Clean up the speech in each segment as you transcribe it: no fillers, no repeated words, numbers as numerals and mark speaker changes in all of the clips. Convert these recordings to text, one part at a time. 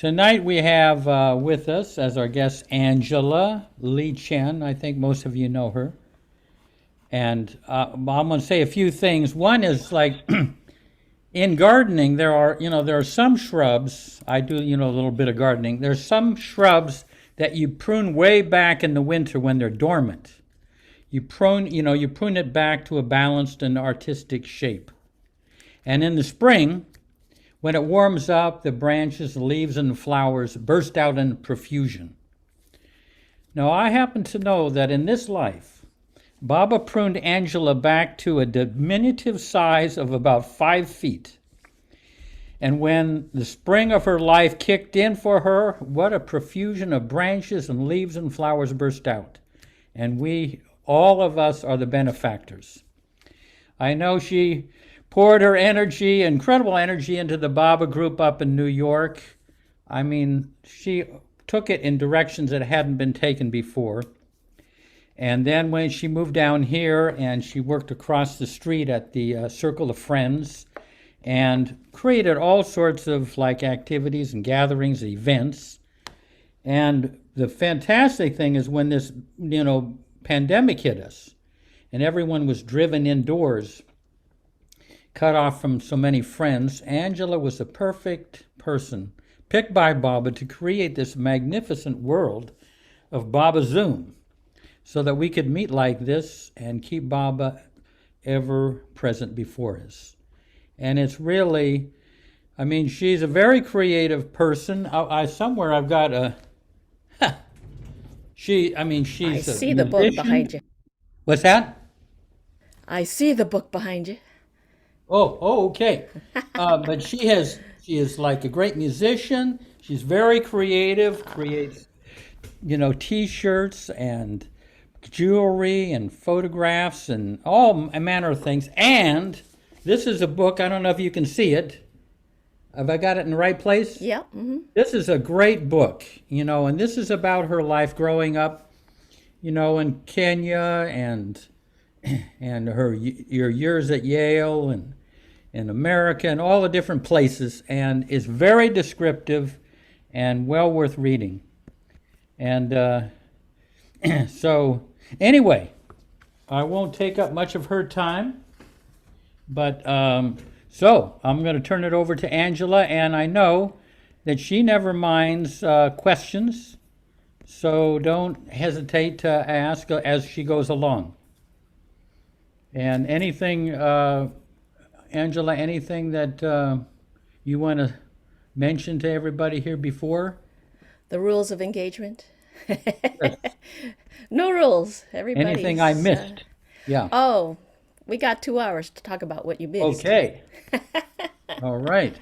Speaker 1: Tonight we have with us as our guest Angela Lee Chen. I think most of you know her. And I'm going to say a few things. One is like in gardening, there are some shrubs. I do, a little bit of gardening. There's some shrubs that you prune way back in the winter when they're dormant. You prune it back to a balanced and artistic shape. And in the spring, when it warms up, the branches, the leaves, and the flowers burst out in profusion. Now, I happen to know that in this life, Baba pruned Angela back to a diminutive size of about 5 feet. And when the spring of her life kicked in for her, what a profusion of branches and leaves and flowers burst out. And all of us, are the benefactors. I know she poured her energy, incredible energy, into the Baba group up in New York. I mean, she took it in directions that hadn't been taken before. And then when she moved down here and she worked across the street at the Circle of Friends and created all sorts of activities and gatherings, events. And the fantastic thing is when this, pandemic hit us and everyone was driven indoors, cut off from so many friends, Angela was the perfect person picked by Baba to create this magnificent world of Babazoom so that we could meet like this and keep Baba ever present before us. And it's really, she's a very creative person. Somewhere I've got she's
Speaker 2: I
Speaker 1: a
Speaker 2: see the book behind
Speaker 1: musician.
Speaker 2: you.
Speaker 1: What's that?
Speaker 2: I see the book behind you.
Speaker 1: Oh, okay. But she is like a great musician. She's very creative, creates, T-shirts and jewelry and photographs and all manner of things. And this is a book, I don't know if you can see it. Have I got it in the right place?
Speaker 2: Yeah.
Speaker 1: This is a great book, and this is about her life growing up, in Kenya and your years at Yale and in America and all the different places, and is very descriptive and well worth reading. And so, anyway, I won't take up much of her time, but so I'm going to turn it over to Angela, and I know that she never minds questions, so don't hesitate to ask as she goes along. And anything, Angela, anything that you want to mention to everybody here before?
Speaker 2: The rules of engagement.
Speaker 1: Yes.
Speaker 2: No rules.
Speaker 1: Anything I
Speaker 2: Everybody's.
Speaker 1: missed? Yeah.
Speaker 2: Oh, we got 2 hours to talk about what you missed.
Speaker 1: Okay. All right.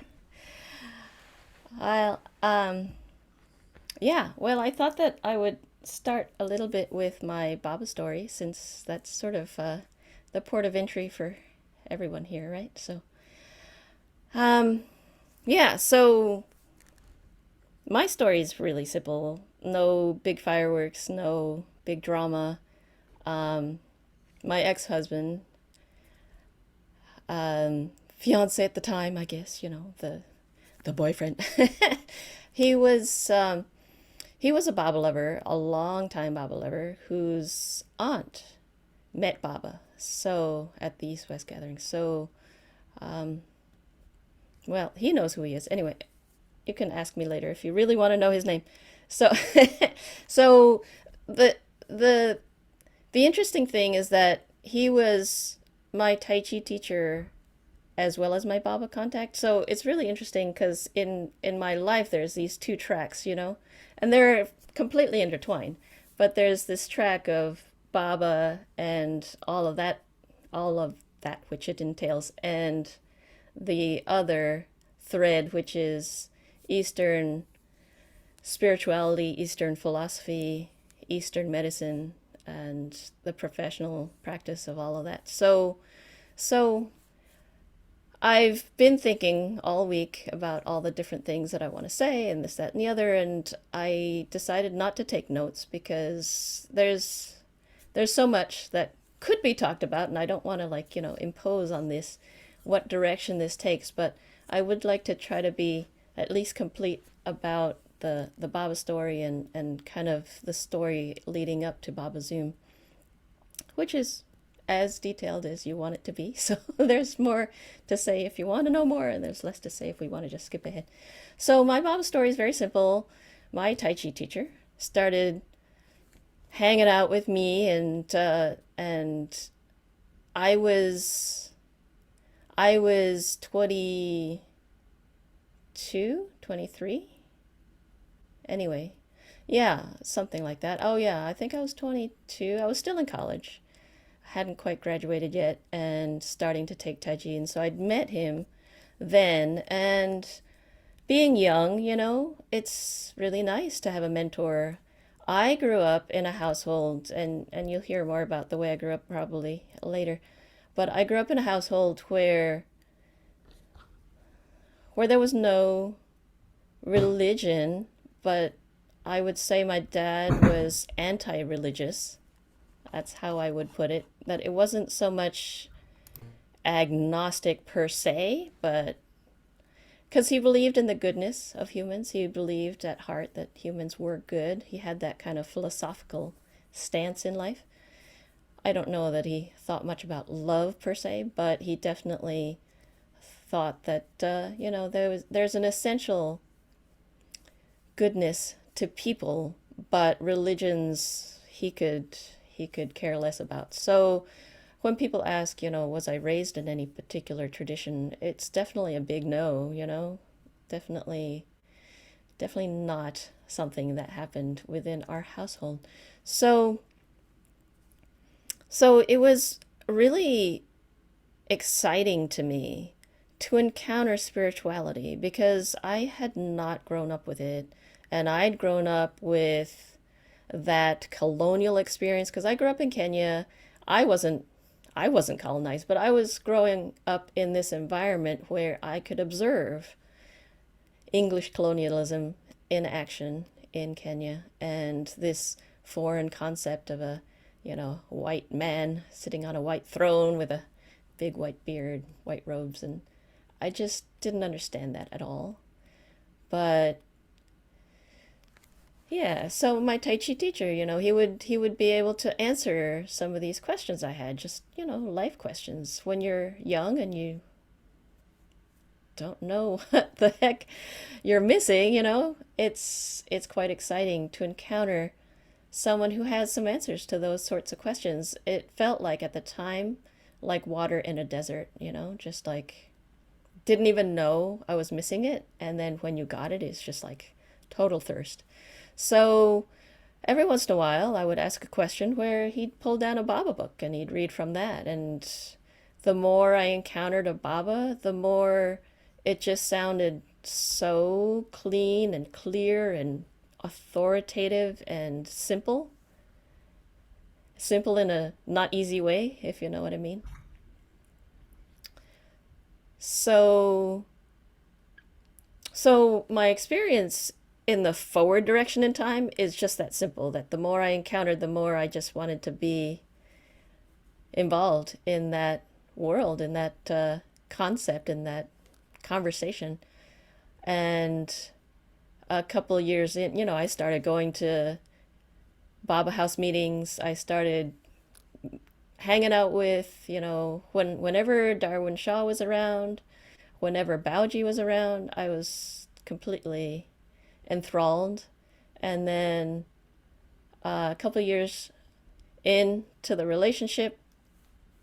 Speaker 2: I'll, yeah, well, I thought that I would start a little bit with my Baba story since that's sort of the port of entry for everyone here, right? So, yeah, so my story is really simple. No big fireworks, no big drama. My ex-husband, fiance at the time, I guess, the boyfriend. he was he was a Baba lover, a long time Baba lover, whose aunt met Baba. So at the East West gathering. So, well, he knows who he is. Anyway, you can ask me later if you really want to know his name. So, so the the the interesting thing is that he was my Tai Chi teacher as well as my Baba contact. So it's really interesting because in my life there's these two tracks, and they're completely intertwined. But there's this track of Baba and all of that which it entails, and the other thread which is Eastern spirituality, Eastern philosophy, Eastern medicine, and the professional practice of all of that. So I've been thinking all week about all the different things that I want to say and this, that, and the other, and I decided not to take notes because there's so much that could be talked about, and I don't want to impose on this what direction this takes, but I would like to try to be at least complete about the Baba story and kind of the story leading up to Babazoom, which is as detailed as you want it to be. So there's more to say if you want to know more, and there's less to say if we want to just skip ahead. So my Baba story is very simple. My Tai Chi teacher started hanging out with me, and I was I was 22, 23. Anyway, yeah, something like that. Oh yeah, I think I was 22. I was still in college. Hadn't quite graduated yet and starting to take Tai Chi. And so I'd met him then. And being young, it's really nice to have a mentor. I grew up in a household, and you'll hear more about the way I grew up probably later, but I grew up in a household where there was no religion, but I would say my dad was anti-religious. That's how I would put it. That it wasn't so much agnostic per se, but because he believed in the goodness of humans, he believed at heart that humans were good. He had that kind of philosophical stance in life. I don't know that he thought much about love per se, but he definitely thought that there's an essential goodness to people, but religions he could care less about. So when people ask, was I raised in any particular tradition, it's definitely a big no, definitely definitely not something that happened within our household. So so it was really exciting to me to encounter spirituality because I had not grown up with it, and I'd grown up with that colonial experience because I grew up in Kenya. I wasn't I wasn't colonized, but I was growing up in this environment where I could observe English colonialism in action in Kenya and this foreign concept of a, white man sitting on a white throne with a big white beard, white robes, and I just didn't understand that at all. But yeah, so my Tai Chi teacher, he would be able to answer some of these questions I had, just, life questions. When you're young and you don't know what the heck you're missing, it's quite exciting to encounter someone who has some answers to those sorts of questions. It felt like at the time like water in a desert, just like didn't even know I was missing it, and then when you got it, it's just like total thirst. So every once in a while, I would ask a question where he'd pull down a Baba book and he'd read from that. And the more I encountered a Baba, the more it just sounded so clean and clear and authoritative and simple. Simple in a not easy way, if you know what I mean. So, so my experience in the forward direction in time is just that simple, that the more I encountered, the more I just wanted to be involved in that world, in that concept, in that conversation. And a couple of years in, I started going to Baba House meetings. I started hanging out with, whenever Darwin Shaw was around, whenever Baoji was around, I was completely enthralled. And then a couple of years into the relationship,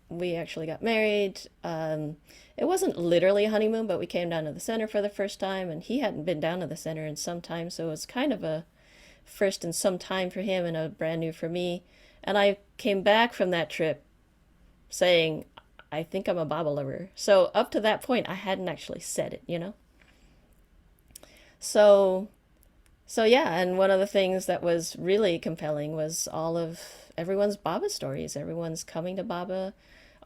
Speaker 2: we actually got married. It wasn't literally a honeymoon, but we came down to the center for the first time, and he hadn't been down to the center in some time, so it was kind of a first in some time for him and a brand new for me. And I came back from that trip saying, I think I'm a Baba lover. So up to that point, I hadn't actually said it. So So yeah, and one of the things that was really compelling was all of everyone's Baba stories. Everyone's coming to Baba,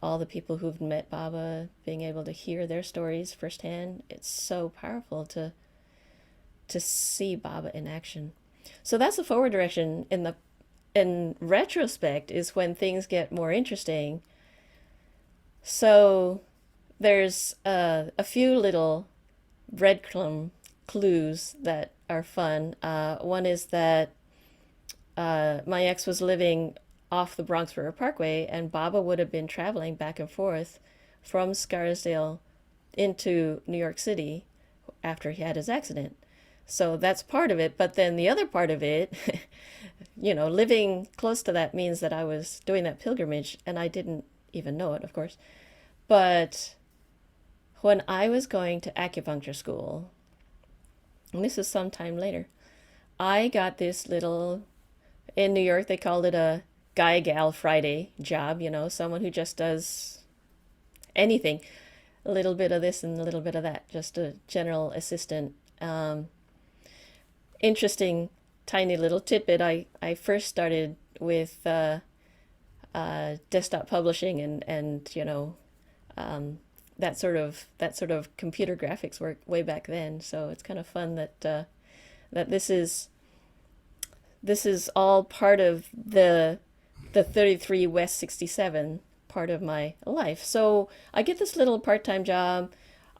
Speaker 2: all the people who've met Baba, being able to hear their stories firsthand. It's so powerful to see Baba in action. So that's the forward direction. In retrospect is when things get more interesting. So there's a few little breadcrumb clues that are fun. One is that my ex was living off the Bronx River Parkway, and Baba would have been traveling back and forth from Scarsdale into New York City after he had his accident. So that's part of it. But then the other part of it, living close to that means that I was doing that pilgrimage, and I didn't even know it, of course. But when I was going to acupuncture school, and this is sometime later, I got this little, in New York, they called it a guy gal Friday job, someone who just does anything, a little bit of this and a little bit of that, just a general assistant. Interesting, tiny little tidbit. I first started with desktop publishing and that sort of computer graphics work way back then. So it's kind of fun that this is all part of the 33 West 67 part of my life. So I get this little part-time job,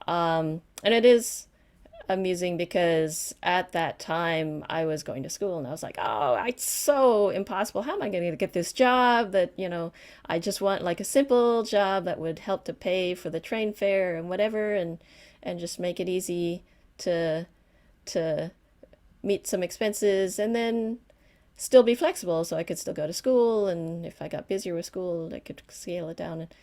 Speaker 2: and it is amusing because at that time I was going to school and I was like, oh, it's so impossible. How am I going to get this job that, I just want like a simple job that would help to pay for the train fare and whatever, and just make it easy to to meet some expenses and then still be flexible so I could still go to school, and if I got busier with school, I could scale it down. And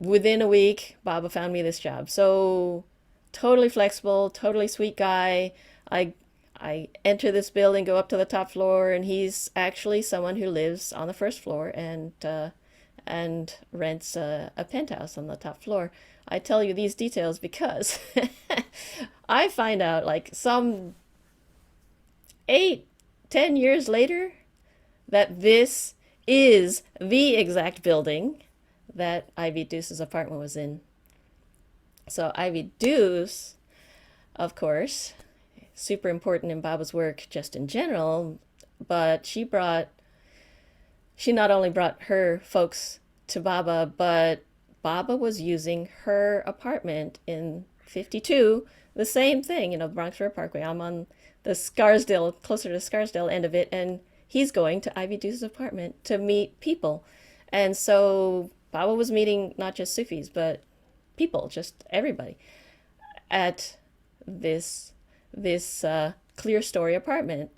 Speaker 2: within a week, Baba found me this job. So totally flexible, totally sweet guy. I I enter this building, go up to the top floor, and he's actually someone who lives on the first floor and rents a penthouse on the top floor. I tell you these details because I find out like some 8, 10 years later that this is the exact building that Ivy Deuce's apartment was in. So Ivy Deuce, of course, super important in Baba's work just in general, but she not only brought her folks to Baba, but Baba was using her apartment in 52, the same thing, Bronx River Parkway. I'm on the Scarsdale, closer to Scarsdale end of it, and he's going to Ivy Deuce's apartment to meet people. And so Baba was meeting not just Sufis, but people, just everybody, at this clear story apartment.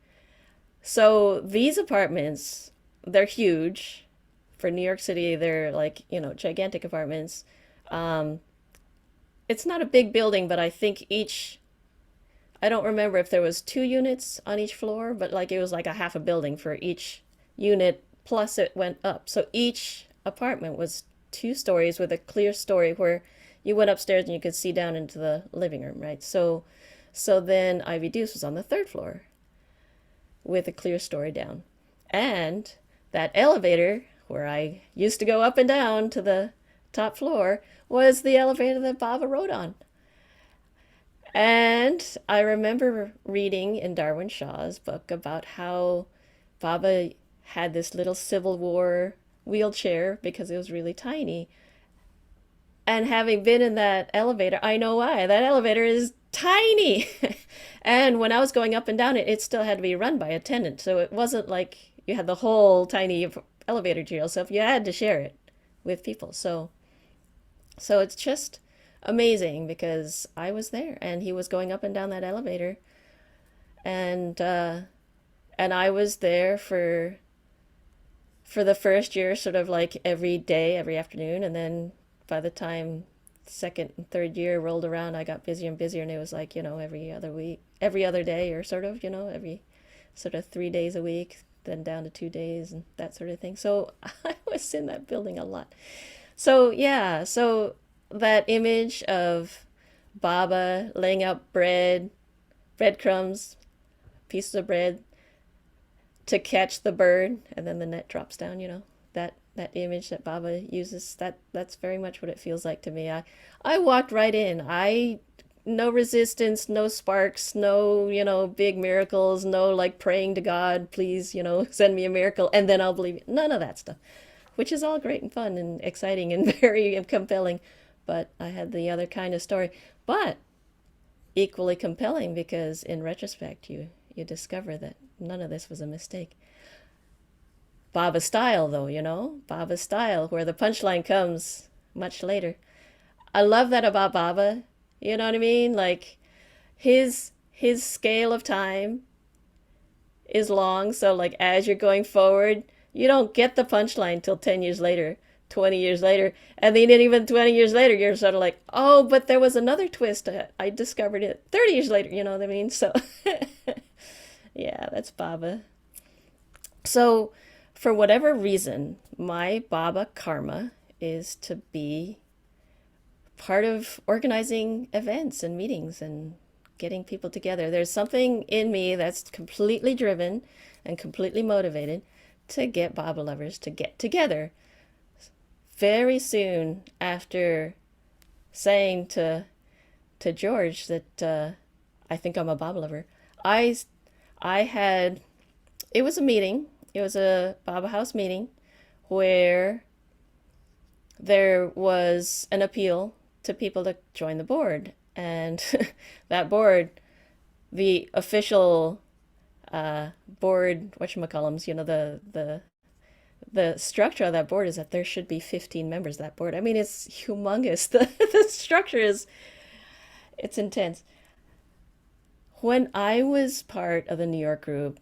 Speaker 2: So these apartments, they're huge. For New York City, they're like, gigantic apartments. It's not a big building, but I think I don't remember if there was 2 units on each floor, but like it was like a half a building for each unit, plus it went up. So each apartment was 2 stories with a clear story where you went upstairs and you could see down into the living room, right? So then Ivy Deuce was on the third floor with a clear story down. And that elevator where I used to go up and down to the top floor was the elevator that Baba rode on. And I remember reading in Darwin Shaw's book about how Baba had this little Civil War wheelchair because it was really tiny. And having been in that elevator, I know why. That elevator is tiny. And when I was going up and down it, it still had to be run by a attendant. So it wasn't like you had the whole tiny elevator to yourself. You had to share it with people. So it's just amazing because I was there and he was going up and down that elevator, and I was there for the first year, sort of like every day, every afternoon, and then by the time second and third year rolled around, I got busier and busier, and it was like, every other week, every other day, or sort of, every sort of 3 days a week, then down to 2 days and that sort of thing. So I was in that building a lot. So yeah, so that image of Baba laying out breadcrumbs, pieces of bread to catch the bird, and then the net drops down, that image that Baba uses, that's very much what it feels like to me. I walked right in. No resistance, no sparks, no, big miracles, no like praying to God, please, send me a miracle and then I'll believe it. None of that stuff, which is all great and fun and exciting and very compelling. But I had the other kind of story. But equally compelling because in retrospect you discover that none of this was a mistake. Baba style though, Baba style where the punchline comes much later. I love that about Baba. You know what I mean? Like his scale of time is long, so like as you're going forward, you don't get the punchline till 10 years later, 20 years later, and then even 20 years later you're sort of like, "Oh, but there was another twist. I discovered it 30 years later." You know what I mean? So yeah, that's Baba. So for whatever reason, my Baba karma is to be part of organizing events and meetings and getting people together. There's something in me that's completely driven and completely motivated to get Baba lovers to get together. Very soon after saying to George that I think I'm a Baba lover, I I had it was a meeting. It was a Baba House meeting where there was an appeal to people to join the board. And that board, the official board, whatchamacallums, the structure of that board is that there should be 15 members of that board. I mean, it's humongous. The structure it's intense. When I was part of the New York group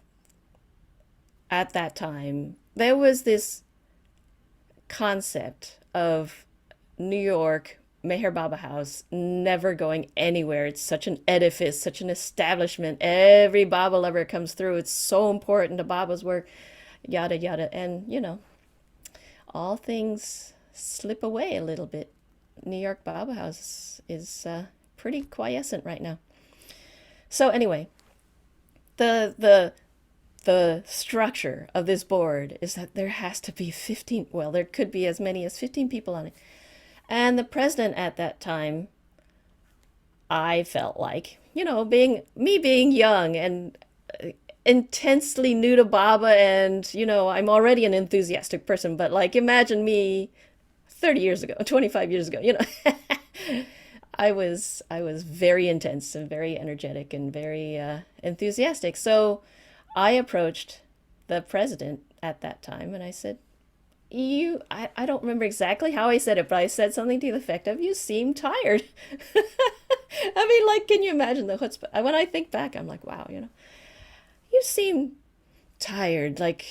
Speaker 2: at that time, there was this concept of New York Meher Baba House never going anywhere. It's such an edifice, such an establishment. Every Baba lover comes through. It's so important to Baba's work, yada yada. And all things slip away a little bit. New York Baba House is pretty quiescent right now. So anyway, the the structure of this board is that there has to be 15, well, there could be as many as 15 people on it. And the president at that time, I felt like, being young and intensely new to Baba, and I'm already an enthusiastic person, but like imagine me 30 years ago, 25 years ago, I was very intense and very energetic and very enthusiastic. So I approached the president at that time and I said, I don't remember exactly how I said it, but I said something to the effect of, "You seem tired." I mean, like, can you imagine the chutzpah? When I think back, I'm like, wow, you seem tired. Like,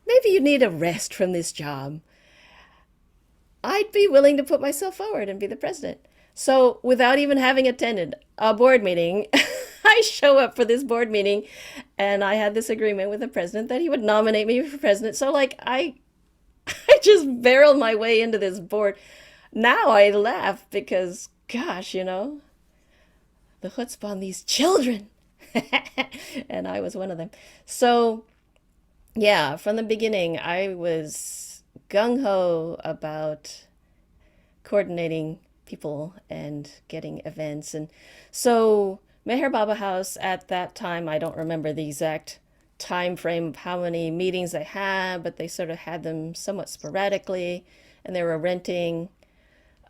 Speaker 2: maybe you need a rest from this job. I'd be willing to put myself forward and be the president. So, without even having attended a board meeting, I show up for this board meeting and I had this agreement with the president that he would nominate me for president. So, like, I just barreled my way into this board. Now I laugh because, gosh, the chutzpah on these children. And I was one of them. So, yeah, from the beginning, I was gung ho about coordinating people and getting events. And so, Meher Baba House at that time, I don't remember the exact time frame of how many meetings they had, but they sort of had them somewhat sporadically, and they were renting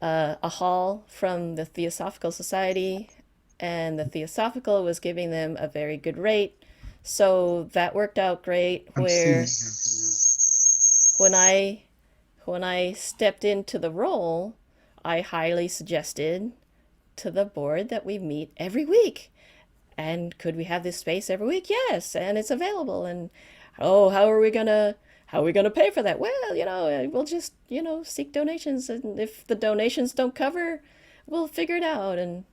Speaker 2: a hall from the Theosophical Society, and the Theosophical was giving them a very good rate. So that worked out great. Where when I when I stepped into the role, I highly suggested to the board that we meet every week. And could we have this space every week? Yes, and it's available. And oh, how are we gonna pay for that? Well, we'll just seek donations, and if the donations don't cover, we'll figure it out. And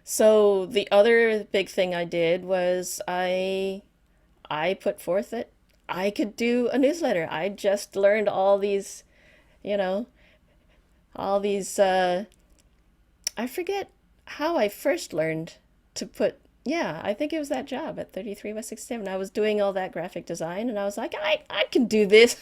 Speaker 2: so the other big thing I did was I put forth that I could do a newsletter. I just learned you know, all these I forget how I first learned to put, yeah, I think it was that job at 33 West 67. I was doing all that graphic design and I was like, I can do this.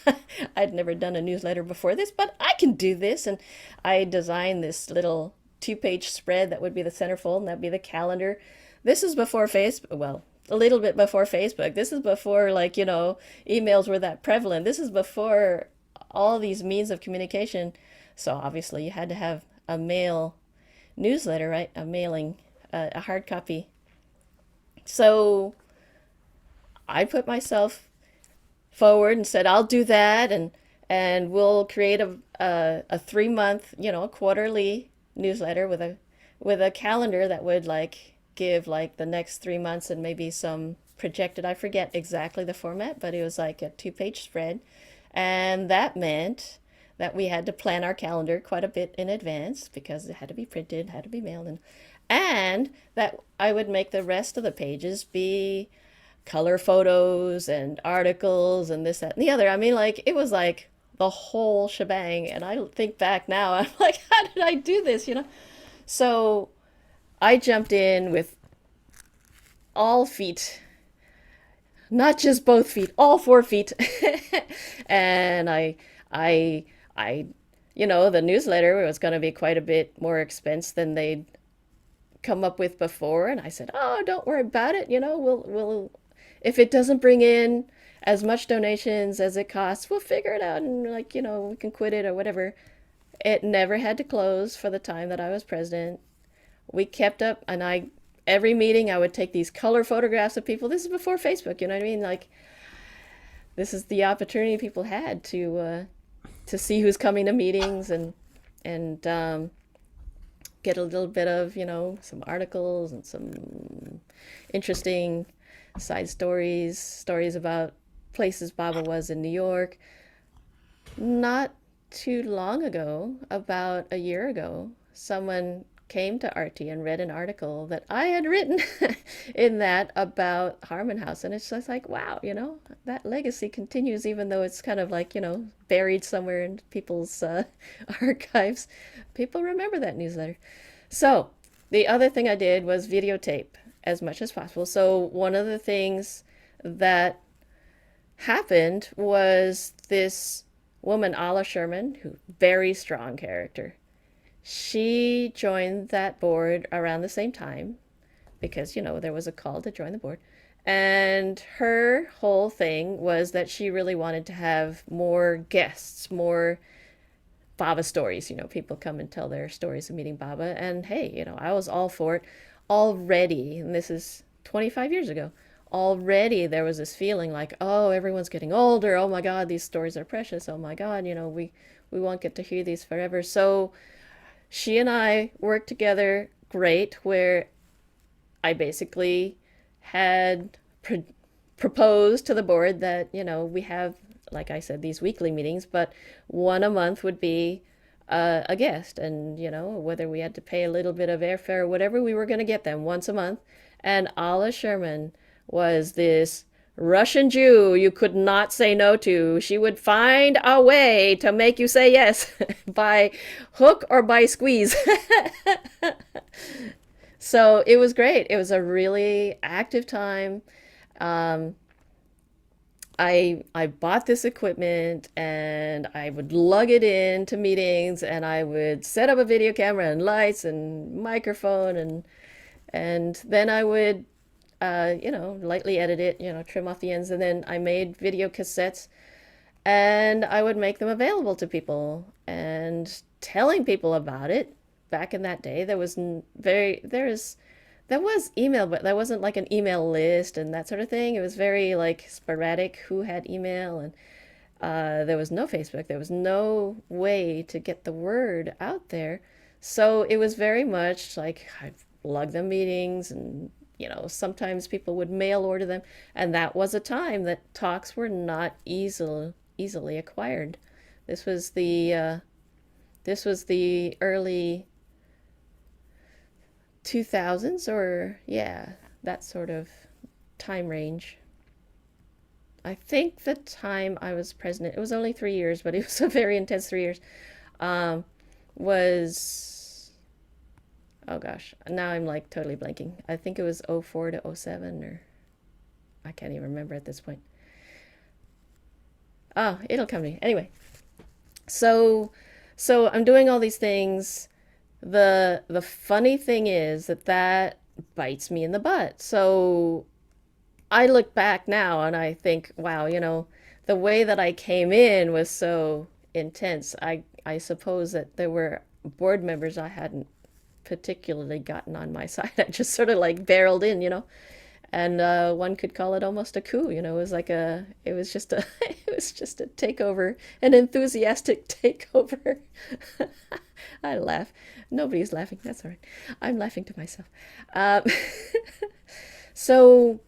Speaker 2: I'd never done a newsletter before this, but I can do this. And I designed this little 2-page spread that would be the centerfold, and that'd be the calendar. This is before Facebook, well, a little bit before Facebook. This is before, like, emails were that prevalent. This is before all these means of communication. So obviously you had to have a mail newsletter, right? A mailing, a hard copy. So I put myself forward and said, I'll do that, and we'll create a 3 month, a quarterly newsletter with a calendar that would like give like the next 3 months and maybe some projected. I forget exactly the format, but it was like a 2 page spread, and that meant that we had to plan our calendar quite a bit in advance because it had to be printed, had to be mailed, and that I would make the rest of the pages be color photos and articles and this, that, and the other. I mean, like, it was like the whole shebang. And I think back now, I'm like, how did I do this, So I jumped in with all feet, not just both feet, all 4 feet. And I, I, the newsletter was going to be quite a bit more expense than they'd come up with before. And I said, oh, don't worry about it. We'll if it doesn't bring in as much donations as it costs, we'll figure it out, and like, we can quit it or whatever. It never had to close for the time that I was president. We kept up, and every meeting I would take these color photographs of people. This is before Facebook, you know what I mean? Like, this is the opportunity people had to see who's coming to meetings, and get a little bit of, some articles and some interesting side stories about places Baba was in New York. Not too long ago, about a year ago, someone came to Artie and read an article that I had written in that about Harmon House. And it's just like, wow, that legacy continues, even though it's kind of like, buried somewhere in people's archives. People remember that newsletter. So the other thing I did was videotape as much as possible. So one of the things that happened was this woman, Ala Sherman, who very strong character. She joined that board around the same time because, there was a call to join the board. And her whole thing was that she really wanted to have more guests, more Baba stories. People come and tell their stories of meeting Baba. And hey, I was all for it already. And this is 25 years ago. Already there was this feeling like, oh, everyone's getting older. Oh my God, these stories are precious. Oh my God, we won't get to hear these forever. So she and I worked together great, where I basically had proposed to the board that, we have, like I said, these weekly meetings, but one a month would be a guest. And, whether we had to pay a little bit of airfare or whatever, we were going to get them once a month. And Ala Sherman was this Russian Jew you could not say no to. She would find a way to make you say yes by hook or by squeeze. So it was great. It was a really active time. Um, I bought this equipment, and I would lug it in to meetings, and I would set up a video camera and lights and microphone, and then I would lightly edit it, trim off the ends, and then I made video cassettes, and I would make them available to people, and telling people about it. Back in that day, there was email, but there wasn't like an email list and that sort of thing. It was very like sporadic who had email, and there was no Facebook. There was no way to get the word out there. So it was very much like I lug them meetings, and sometimes people would mail order them, and that was a time that talks were not easily acquired. This was the early 2000s, or yeah, that sort of time range. I think the time I was president, it was only 3 years, but it was a very intense 3 years, um, was, oh gosh, now I'm like totally blanking. I think it was '04 to '07, or I can't even remember at this point. Oh, it'll come to me. Anyway, so I'm doing all these things. The funny thing is that bites me in the butt. So I look back now and I think, wow, the way that I came in was so intense. I suppose that there were board members I hadn't particularly gotten on my side. I just sort of like barreled in, and one could call it almost a coup. It was just a, it was just a takeover, an enthusiastic takeover. I laugh. Nobody's laughing. That's all right. I'm laughing to myself. Um, so,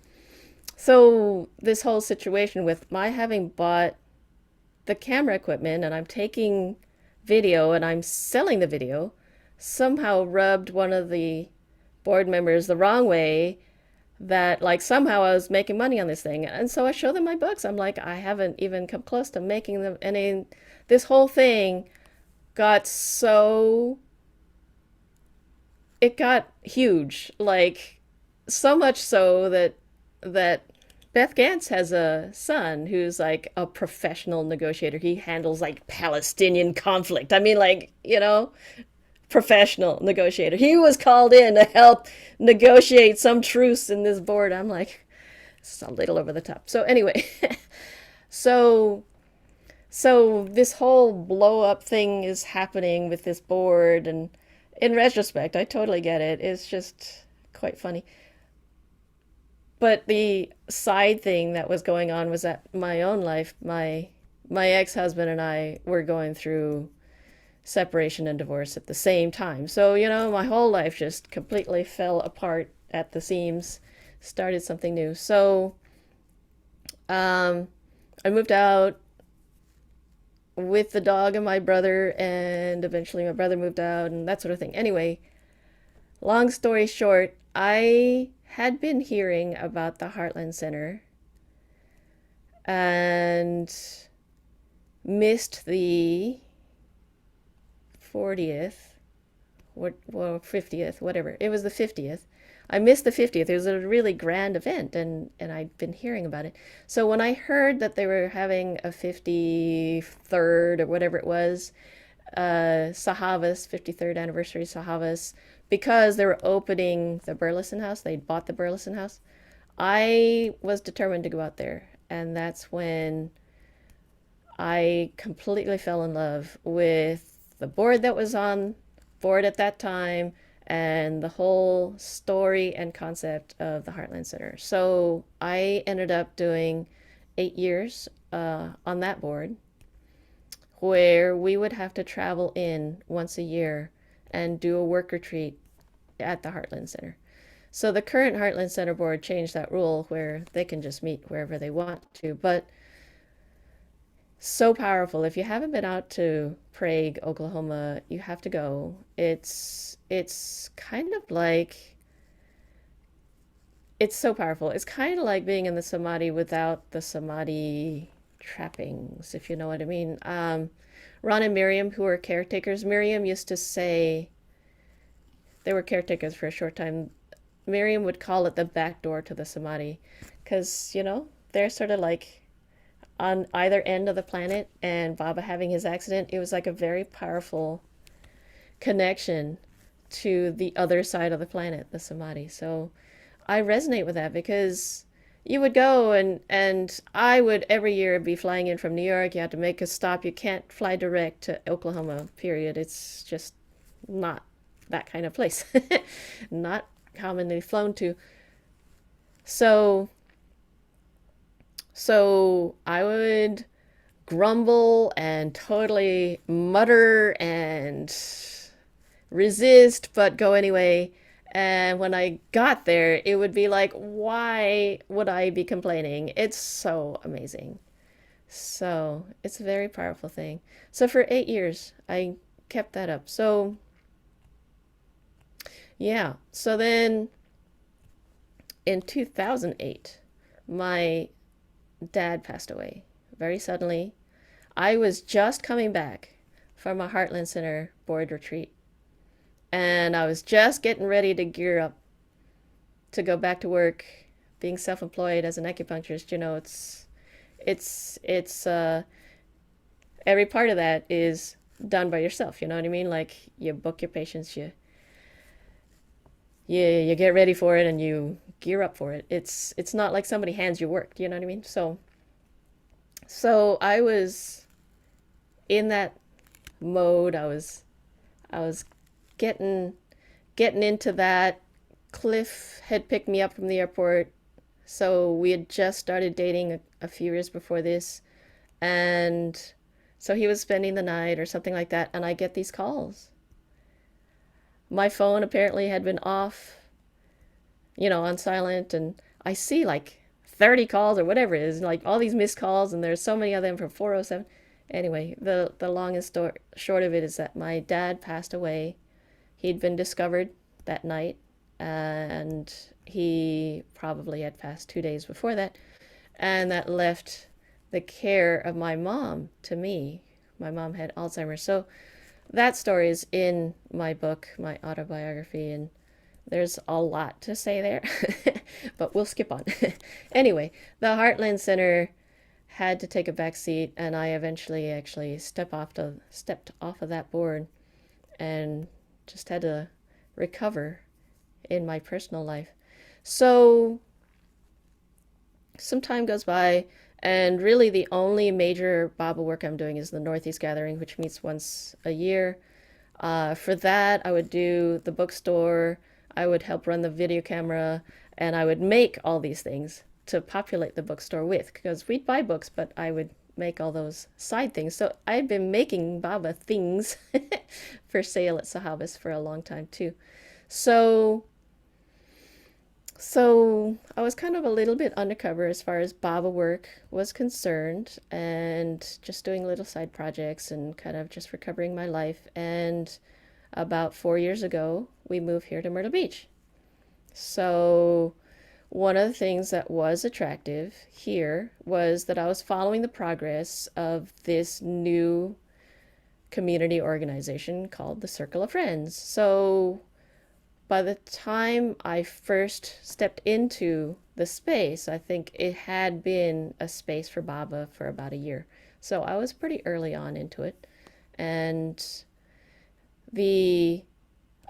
Speaker 2: so this whole situation with my having bought the camera equipment and I'm taking video and I'm selling the video somehow rubbed one of the board members the wrong way, that like somehow I was making money on this thing. And so I show them my books. I'm like, I haven't even come close to making them. And this whole thing got so, it got huge, like so much so that Beth Gantz has a son who's like a professional negotiator. He handles like Palestinian conflict. I mean, like, professional negotiator. He was called in to help negotiate some truce in this board. I'm like, it's a little over the top. So anyway, so so this whole blow up thing is happening with this board, and in retrospect, I totally get it. It's just quite funny. But the side thing that was going on was that my own life, my ex-husband and I were going through separation and divorce at the same time. So, my whole life just completely fell apart at the seams, started something new. So, um, I moved out with the dog and my brother, and eventually my brother moved out and that sort of thing. Anyway, long story short, I had been hearing about the Heartland Center and missed the 40th, well, 50th, whatever. It was the 50th. I missed the 50th. It was a really grand event, and I'd been hearing about it. So when I heard that they were having a 53rd or whatever it was, Sahavas, 53rd anniversary Sahavas, because they were opening the Burleson House, they'd bought the Burleson House, I was determined to go out there. And that's when I completely fell in love with the board that was on board at that time and the whole story and concept of the Heartland Center. So I ended up doing 8 years on that board, where we would have to travel in once a year and do a work retreat at the Heartland Center. So the current Heartland Center board changed that rule where they can just meet wherever they want to. But so powerful. If you haven't been out to Prague, Oklahoma, you have to go. It's kind of like, it's so powerful. It's kind of like being in the samadhi without the samadhi trappings, if you know what I mean. Ron and Miriam, who are caretakers, Miriam used to say, they were caretakers for a short time. Miriam would call it the back door to the samadhi, because, they're sort of like on either end of the planet, and Baba having his accident, it was like a very powerful connection to the other side of the planet, the samadhi. So I resonate with that, because you would go and I would every year be flying in from New York. You have to make a stop. You can't fly direct to Oklahoma, period. It's just not that kind of place. Not commonly flown to. So so I would grumble and totally mutter and resist, but go anyway. And when I got there, it would be like, why would I be complaining? It's so amazing. So it's a very powerful thing. So for 8 years, I kept that up. So yeah. So then in 2008, my dad passed away very suddenly. I was just coming back from a Heartland Center board retreat, and I was just getting ready to gear up to go back to work, being self-employed as an acupuncturist. It's every part of that is done by yourself. You know what I mean? Like, you book your patients, you get ready for it, and you gear up for it. It's not like somebody hands you work. You know what I mean? So I was in that mode. I was getting getting into that. Cliff had picked me up from the airport. So we had just started dating a few years before this. And so he was spending the night or something like that. And I get these calls. My phone apparently had been off, on silent. And I see like 30 calls or whatever it is, like all these missed calls. And there's so many of them from 407. Anyway, the longest short of it is that my dad passed away. He'd been discovered that night, and he probably had passed 2 days before that, and that left the care of my mom to me. My mom had Alzheimer's. So that story is in my book, my autobiography, and there's a lot to say there, but we'll skip on. Anyway, the Heartland Center had to take a back seat, and I eventually actually stepped off of that board and just had to recover in my personal life. So some time goes by, and really the only major Baba work I'm doing is the Northeast Gathering, which meets once a year. For that, I would do the bookstore, I would help run the video camera, and I would make all these things to populate the bookstore with, because we'd buy books, but I would make all those side things. So I'd been making Baba things for sale at Sahabas for a long time too. So so I was kind of a little bit undercover as far as Baba work was concerned, and just doing little side projects and kind of just recovering my life. And about 4 years ago, we moved here to Myrtle Beach. So one of the things that was attractive here was that I was following the progress of this new community organization called the Circle of Friends. So by the time I first stepped into the space, I think it had been a space for Baba for about a year. So I was pretty early on into it. And the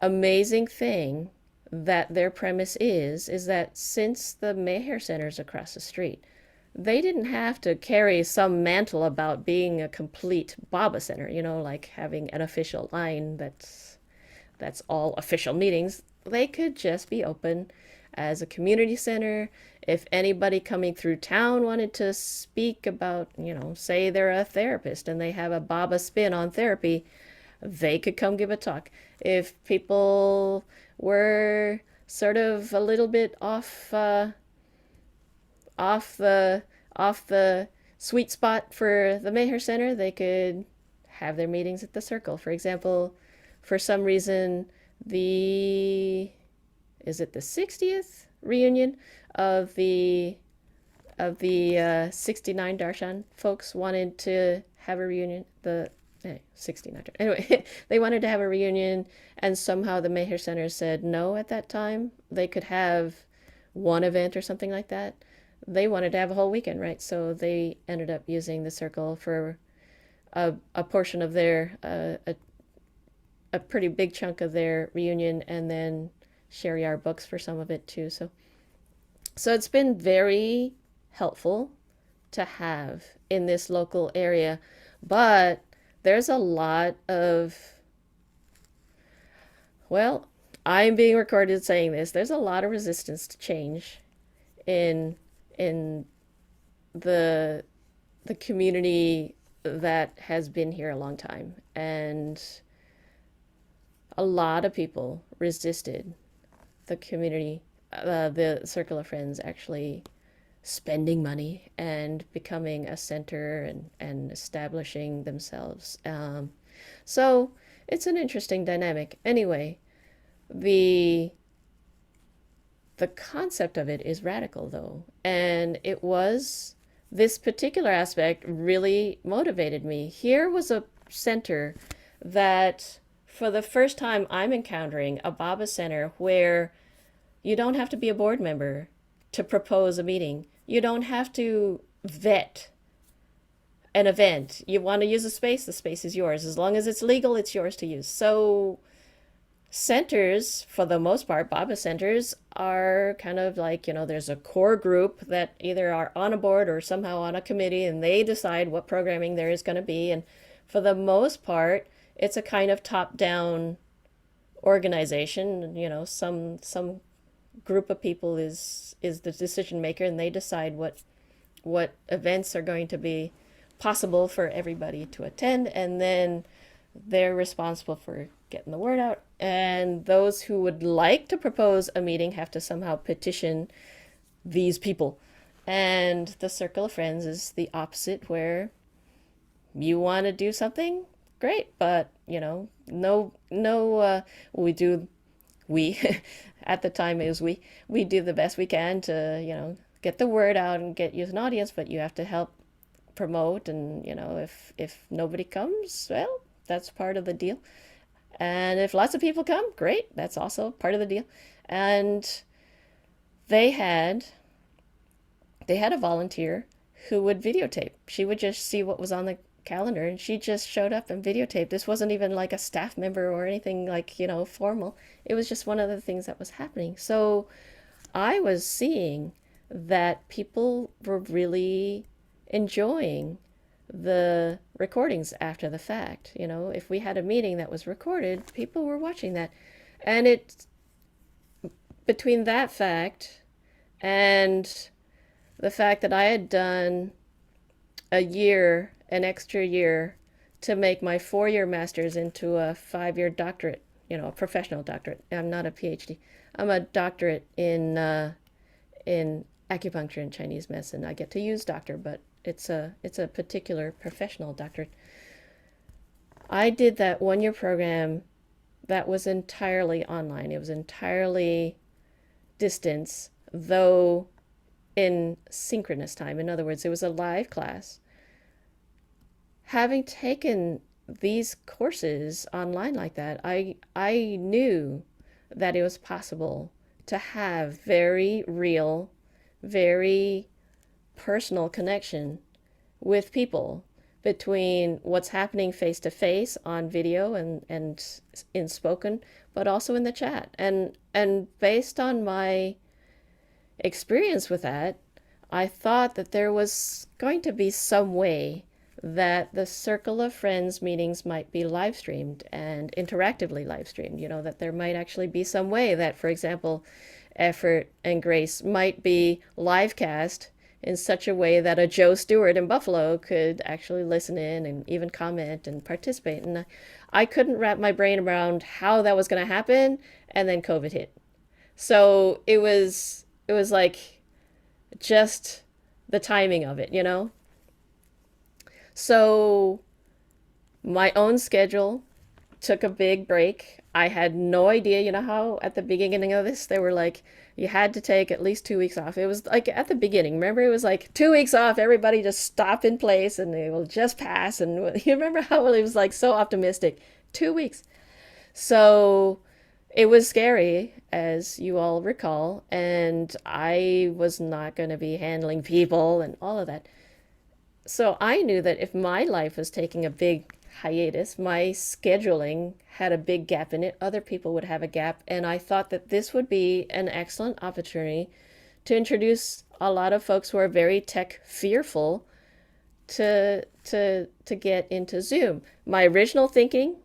Speaker 2: amazing thing that their premise is that since the Mayhair Center's across the street, they didn't have to carry some mantle about being a complete Baba Center, like having an official line that's all official meetings. They could just be open as a community center. If anybody coming through town wanted to speak about, say they're a therapist and they have a Baba spin on therapy, they could come give a talk. If people were sort of a little bit off the sweet spot for the Mayhair Center, they could have their meetings at the Circle. For example, for some reason, is it the 60th reunion of the 69 Darshan folks wanted to have a reunion. 69. Anyway, they wanted to have a reunion, and somehow the Mayhair Center said no at that time. They could have one event or something like that. They wanted to have a whole weekend, right? So they ended up using the Circle for a portion of their a pretty big chunk of their reunion, and then Sherry our books for some of it too. So it's been very helpful to have in this local area, but there's a lot of, well, I'm being recorded saying this. There's a lot of resistance to change in the community that has been here a long time, and a lot of people resisted the community, the Circle of Friends actually spending money and becoming a center and establishing themselves. So it's an interesting dynamic. Anyway, the concept of it is radical though, and this particular aspect really motivated me. Here was a center that for the first time I'm encountering a Baba Center where you don't have to be a board member to propose a meeting. You don't have to vet an event. You want to use a space, the space is yours. As long as it's legal, it's yours to use. So centers, for the most part, Baba centers are kind of like, there's a core group that either are on a board or somehow on a committee, and they decide what programming there is going to be. And for the most part, it's a kind of top-down organization. You know, some group of people is the decision maker, and they decide what events are going to be possible for everybody to attend, and then they're responsible for getting the word out. And those who would like to propose a meeting have to somehow petition these people. And the circle of friends is the opposite, where you want to do something, great, but you know, we at the time it was we do the best we can to, you know, get the word out and get you an audience, but you have to help promote. And you know, if nobody comes, well, that's part of the deal. And if lots of people come, great, that's also part of the deal. And they had they had a volunteer who would videotape. She would just see what was on the calendar, and she just showed up and videotaped. This wasn't even like a staff member or anything, like, you know, formal. It was just one of the things that was happening. So I was seeing that people were really enjoying the recordings after the fact. You know, if we had a meeting that was recorded, people were watching that. And it, between that fact and the fact that I had done a year, an extra year, to make my 4 year master's into a 5 year doctorate, you know, a professional doctorate. I'm not a PhD. I'm a doctorate in acupuncture and Chinese medicine. I get to use doctor, but it's a particular professional doctorate. I did that 1 year program that was entirely online. It was entirely distance, though in synchronous time. In other words, it was a live class. Having taken these courses online like that, I knew that it was possible to have very real, very personal connection with people, between what's happening face to face on video and in spoken, but also in the chat. And based on my experience with that, I thought that there was going to be some way that the Circle of Friends meetings might be live streamed and interactively live streamed. You know, that there might actually be some way that, for example, Effort and Grace might be live cast in such a way that a Joe Stewart in Buffalo could actually listen in and even comment and participate. And I couldn't wrap my brain around how that was going to happen. And then COVID hit. So it was like just the timing of it, you know? So my own schedule took a big break. I had no idea, you know how at the beginning of this, they were like, you had to take at least 2 weeks off. It was like at the beginning, remember, it was like 2 weeks off, everybody just stop in place and it will just pass. And you remember how it was like so optimistic? 2 weeks. So it was scary, as you all recall, and I was not going to be handling people and all of that. So I knew that if my life was taking a big hiatus, my scheduling had a big gap in it, other people would have a gap, and I thought that this would be an excellent opportunity to introduce a lot of folks who are very tech fearful to get into Zoom. My original thinking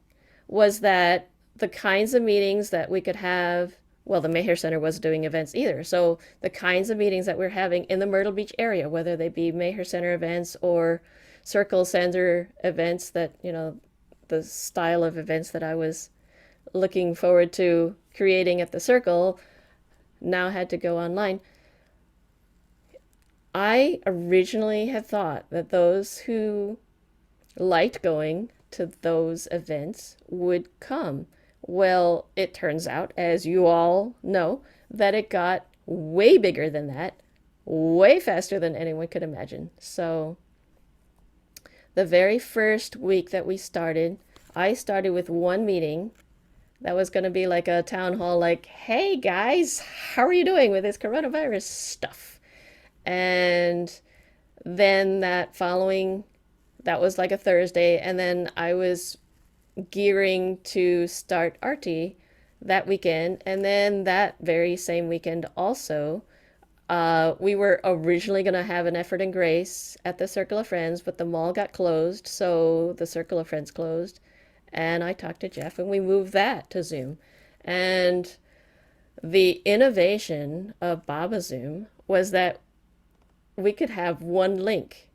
Speaker 2: was that the kinds of meetings that we could have, well, the Mayher Center wasn't doing events either. So the kinds of meetings that we're having in the Myrtle Beach area, whether they be Mayher Center events or Circle Center events, that, you know, the style of events that I was looking forward to creating at the Circle, now had to go online. I originally had thought that those who liked going to those events would come. Well, it turns out, as you all know, that it got way bigger than that, way faster than anyone could imagine. So the very first week that we started, I started with one meeting that was going to be like a town hall, like, hey guys, how are you doing with this coronavirus stuff? And then that was like a Thursday, and then I was gearing to start Arti that weekend. And then that very same weekend also, we were originally going to have an Effort and Grace at the Circle of Friends, but the mall got closed, so the Circle of Friends closed. And I talked to Jeff and we moved that to Zoom. And the innovation of Babazoom was that we could have one link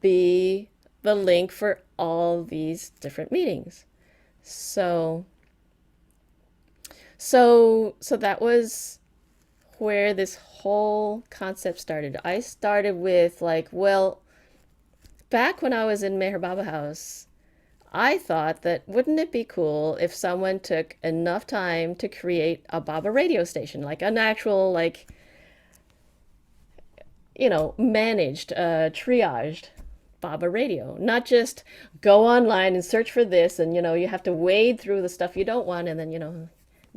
Speaker 2: be the link for all these different meetings. So so that was where this whole concept started. I started with like, well, back when I was in Meher Baba House, I thought that wouldn't it be cool if someone took enough time to create a Baba radio station, like an actual, like, managed, triaged Baba radio, not just go online and search for this and, you have to wade through the stuff you don't want and then,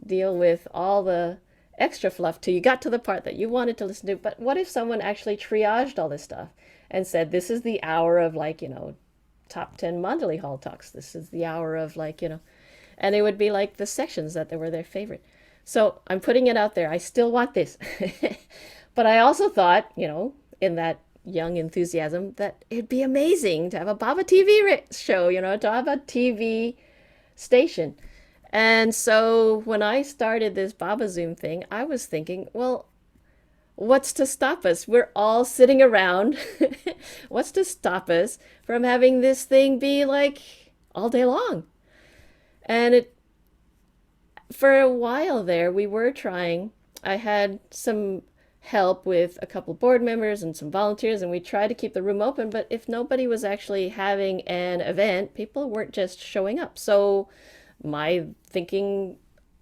Speaker 2: deal with all the extra fluff till you got to the part that you wanted to listen to. But what if someone actually triaged all this stuff and said, this is the hour of like, top 10 Mandali Hall talks. This is the hour of like, and it would be like the sections that they were their favorite. So I'm putting it out there. I still want this. But I also thought, in that young enthusiasm, that it'd be amazing to have a Baba TV show, to have a TV station. And so when I started this Babazoom thing, I was thinking, well, what's to stop us? We're all sitting around. What's to stop us from having this thing be like all day long? And for a while there, we were trying. I had some help with a couple board members and some volunteers, and we tried to keep the room open. But if nobody was actually having an event, people weren't just showing up. So my thinking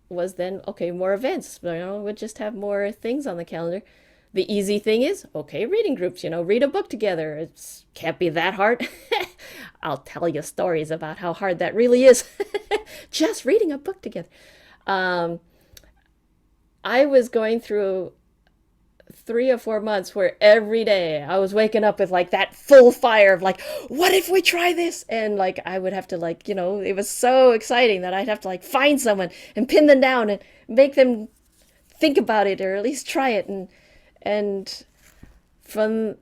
Speaker 2: was then, okay, more events. We'll just have more things on the calendar. The easy thing is, okay, reading groups, read a book together. It can't be that hard. I'll tell you stories about how hard that really is. Just reading a book together. Um, I was going through 3 or 4 months where every day I was waking up with like that full fire of like, what if we try this? And like I would have to like, it was so exciting that I'd have to like find someone and pin them down and make them think about it or at least try it. And from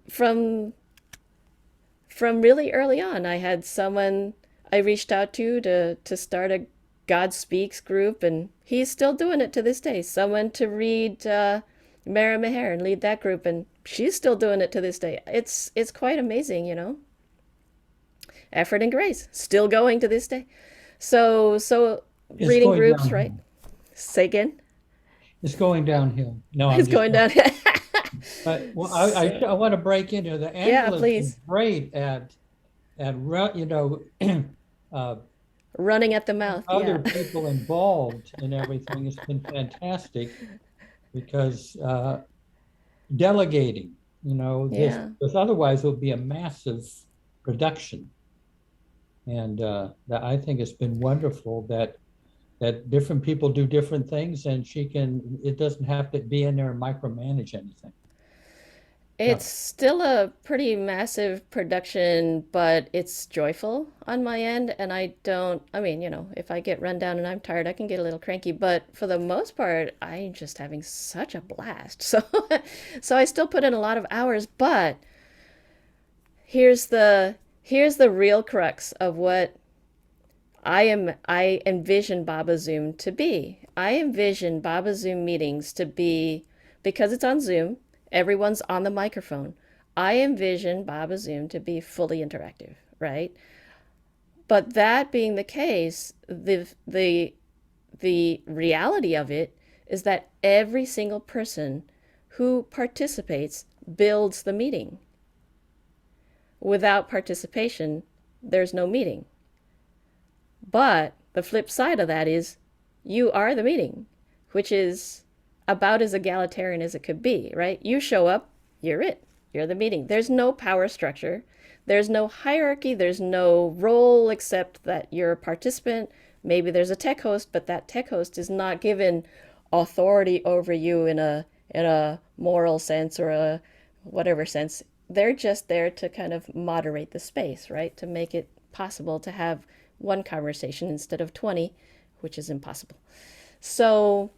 Speaker 2: really early on, I had someone I reached out to start a God Speaks group, and he's still doing it to this day. Someone to read Mara Meher and lead that group, and she's still doing it to this day. It's quite amazing. Effort and grace, still going to this day. So
Speaker 1: It's
Speaker 2: reading
Speaker 1: going
Speaker 2: groups, right?
Speaker 1: downhill.
Speaker 2: Say again.
Speaker 1: It's going downhill. No, I'm
Speaker 2: It's
Speaker 1: just
Speaker 2: going down.
Speaker 1: but well, I
Speaker 2: So
Speaker 1: want to break into the
Speaker 2: yeah,
Speaker 1: Angela's been
Speaker 2: please.
Speaker 1: great uh,
Speaker 2: Running at the mouth.
Speaker 1: other
Speaker 2: Yeah.
Speaker 1: people involved in everything has been fantastic because delegating, this
Speaker 2: Yeah.
Speaker 1: because otherwise it would be a massive production. And that I think it's been wonderful that different people do different things and it doesn't have to be in there and micromanage anything. Yeah.
Speaker 2: It's still a pretty massive production, but it's joyful on my end. And I mean, if I get run down and I'm tired, I can get a little cranky. But for the most part, I'm just having such a blast. So, so I still put in a lot of hours. But here's the real crux of what I envision Babazoom to be. I envision Babazoom meetings to be, because it's on Zoom, everyone's on the microphone. I envision Babazoom to be fully interactive, right? But that being the case, the reality of it is that every single person who participates builds the meeting. Without participation, there's no meeting. But the flip side of that is you are the meeting, which is about as egalitarian as it could be, right? You show up, you're it. You're the meeting. There's no power structure. There's no hierarchy. There's no role except that you're a participant. Maybe there's a tech host, but that tech host is not given authority over you in a moral sense or a whatever sense. They're just there to kind of moderate the space, right? To make it possible to have one conversation instead of 20, which is impossible. So,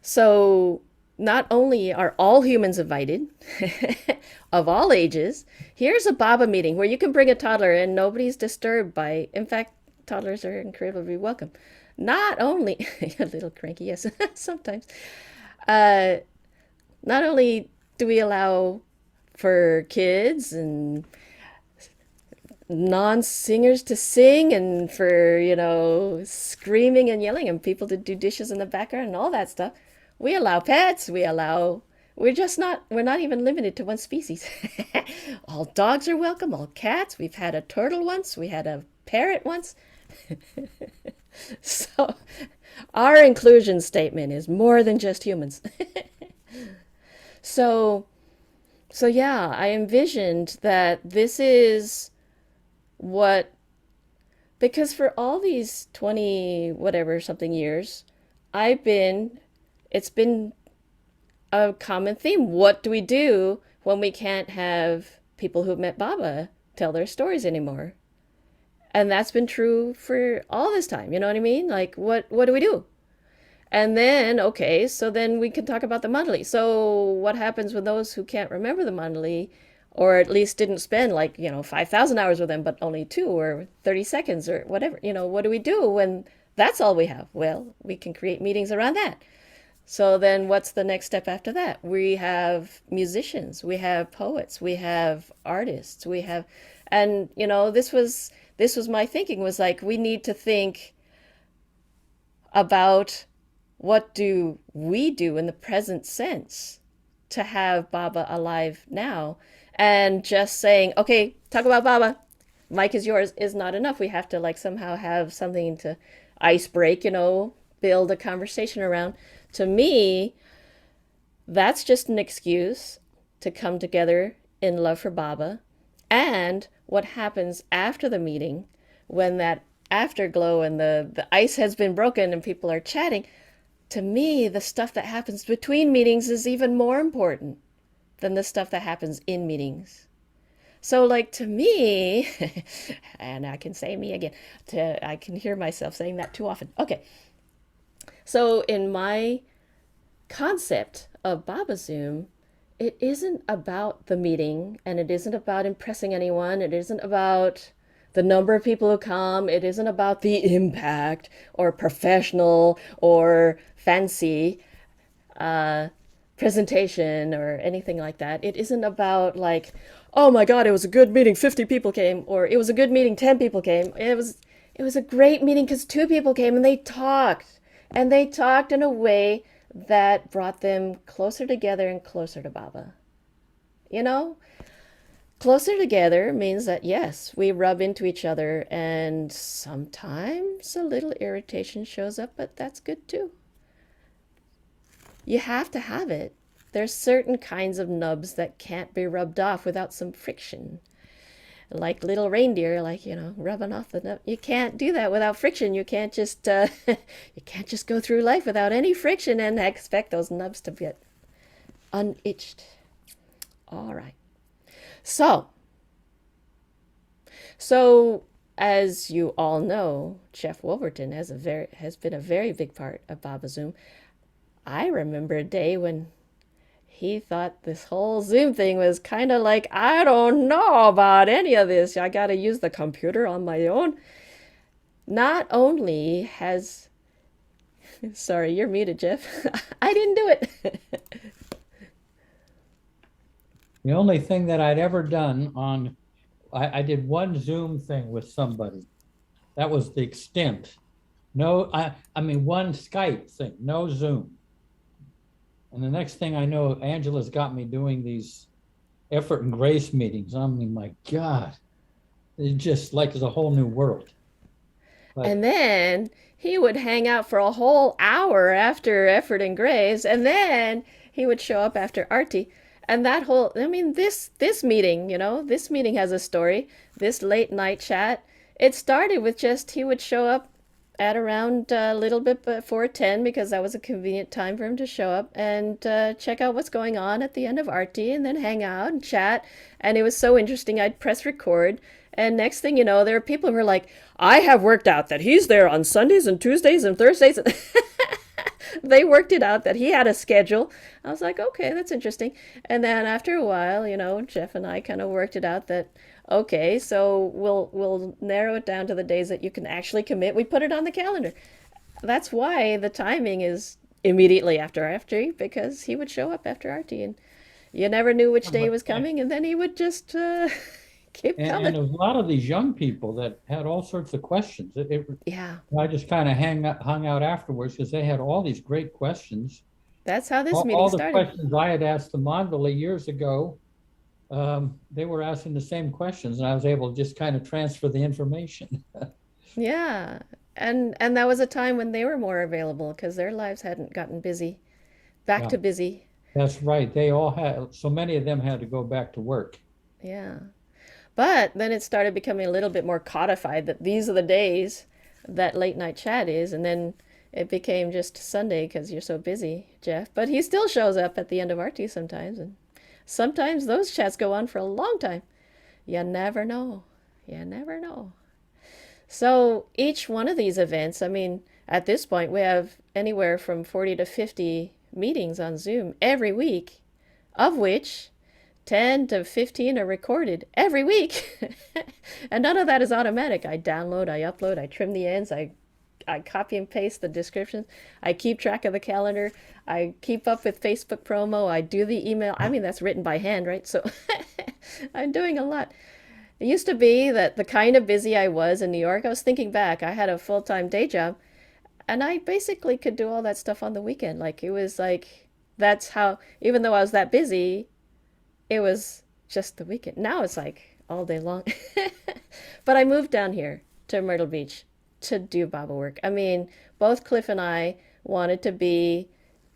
Speaker 2: so not only are all humans invited of all ages, here's a Baba meeting where you can bring a toddler and nobody's disturbed by, in fact, toddlers are incredibly welcome. not only a little cranky, yes, sometimes. Uh, Not only do we allow for kids and non-singers to sing and for, screaming and yelling and people to do dishes in the background and all that stuff. We allow pets, we're not even limited to one species. All dogs are welcome, all cats. We've had a turtle once, we had a parrot once. So our inclusion statement is more than just humans. So, so yeah, I envisioned that this is what, because for all these 20 whatever something years, I've been, it's been a common theme. What do we do when we can't have people who've met Baba tell their stories anymore? And that's been true for all this time. You know what I mean? Like, what do we do? And then, okay, so then we can talk about the mandali. So what happens with those who can't remember the mandali, or at least didn't spend like, 5,000 hours with them, but only 2 or 30 seconds or whatever? What do we do when that's all we have? Well, we can create meetings around that. So then what's the next step after that? We have musicians, we have poets, we have artists, we have, and this was my thinking was like, we need to think about what do we do in the present sense to have Baba alive now? And just saying, okay, talk about Baba, Mike is yours, is not enough. We have to like somehow have something to ice break, build a conversation around. To me, that's just an excuse to come together in love for Baba. And what happens after the meeting when that afterglow and the ice has been broken and people are chatting, to me, the stuff that happens between meetings is even more important than the stuff that happens in meetings. So, like, to me, and I can say me again, I can hear myself saying that too often. Okay. So, in my concept of Babazoom, it isn't about the meeting and it isn't about impressing anyone. It isn't about the number of people who come. It isn't about the impact or professional or fancy presentation or anything like that. It isn't about like, oh my God, it was a good meeting, 50 people came, or it was a good meeting, 10 people came. It was a great meeting because 2 people came and they talked. And they talked in a way that brought them closer together and closer to Baba. You know? Closer together means that, yes, we rub into each other and sometimes a little irritation shows up, but that's good too. You have to have it. There's certain kinds of nubs that can't be rubbed off without some friction. Like little reindeer, like, rubbing off the nub. You can't do that without friction. You can't just you can't just go through life without any friction and expect those nubs to get unitched. All right. So, as you all know, Jeff Wolverton has been a very big part of Babazoom. I remember a day when he thought this whole Zoom thing was kind of like, I don't know about any of this. I got to use the computer on my own. Not only has, sorry, you're muted, Jeff. I didn't do it.
Speaker 1: The only thing that I'd ever done I did one Zoom thing with somebody. That was the extent. No, I mean, one Skype thing, no Zoom. And the next thing I know, Angela's got me doing these effort and grace meetings. I mean, my God, it's just like it's a whole new world. But
Speaker 2: And then he would hang out for a whole hour after effort and grace, and then he would show up after Arti. And that whole, I mean, this meeting, this meeting has a story. This late night chat, it started with just he would show up at around a little bit before 10 because that was a convenient time for him to show up and check out what's going on at the end of Arti and then hang out and chat. And it was so interesting. I'd press record. And next thing you know, there are people who are like, I have worked out that he's there on Sundays and Tuesdays and Thursdays. They worked it out that he had a schedule. I was like, okay, that's interesting. And then after a while, Jeff and I kind of worked it out that, okay, so we'll narrow it down to the days that you can actually commit. We put it on the calendar. that's why the timing is immediately after Artie, because he would show up after Artie, and you never knew which day
Speaker 1: But,
Speaker 2: was coming, and then he would just keep
Speaker 1: and
Speaker 2: coming.
Speaker 1: there was a lot of these young people that had all sorts of questions.
Speaker 2: Yeah,
Speaker 1: I just kind of hung out afterwards because they had all these great questions.
Speaker 2: that's how this meeting
Speaker 1: All the
Speaker 2: started.
Speaker 1: questions I had asked the Mondelez years ago, they were asking the same questions, and I was able to just kind of transfer the information.
Speaker 2: Yeah, and that was a time when they were more available because their lives hadn't gotten busy, back
Speaker 1: Yeah,
Speaker 2: to busy.
Speaker 1: that's right. They all had, so many of them had to go back to work.
Speaker 2: Yeah. But then it started becoming a little bit more codified that these are the days that late night chat is, and then it became just Sunday because you're so busy, Jeff. But he still shows up at the end of RT sometimes, and sometimes those chats go on for a long time. You never know. You never know. So each one of these events, I mean, at this point, we have anywhere from 40 to 50 meetings on Zoom every week, of which 10 to 15 are recorded every week. And none of that is automatic. I download, I upload, I trim the ends, I copy and paste the descriptions. I keep track of the calendar. I keep up with Facebook promo. I do the email. I mean, that's written by hand, right? So I'm doing a lot. It used to be that the kind of busy I was in New York, I was thinking back, I had a full time day job and I basically could do all that stuff on the weekend. Like, it was like, that's how, even though I was that busy, it was just the weekend. Now it's like all day long. But I moved down here to Myrtle Beach to do Baba work. I mean, both Cliff and I wanted to be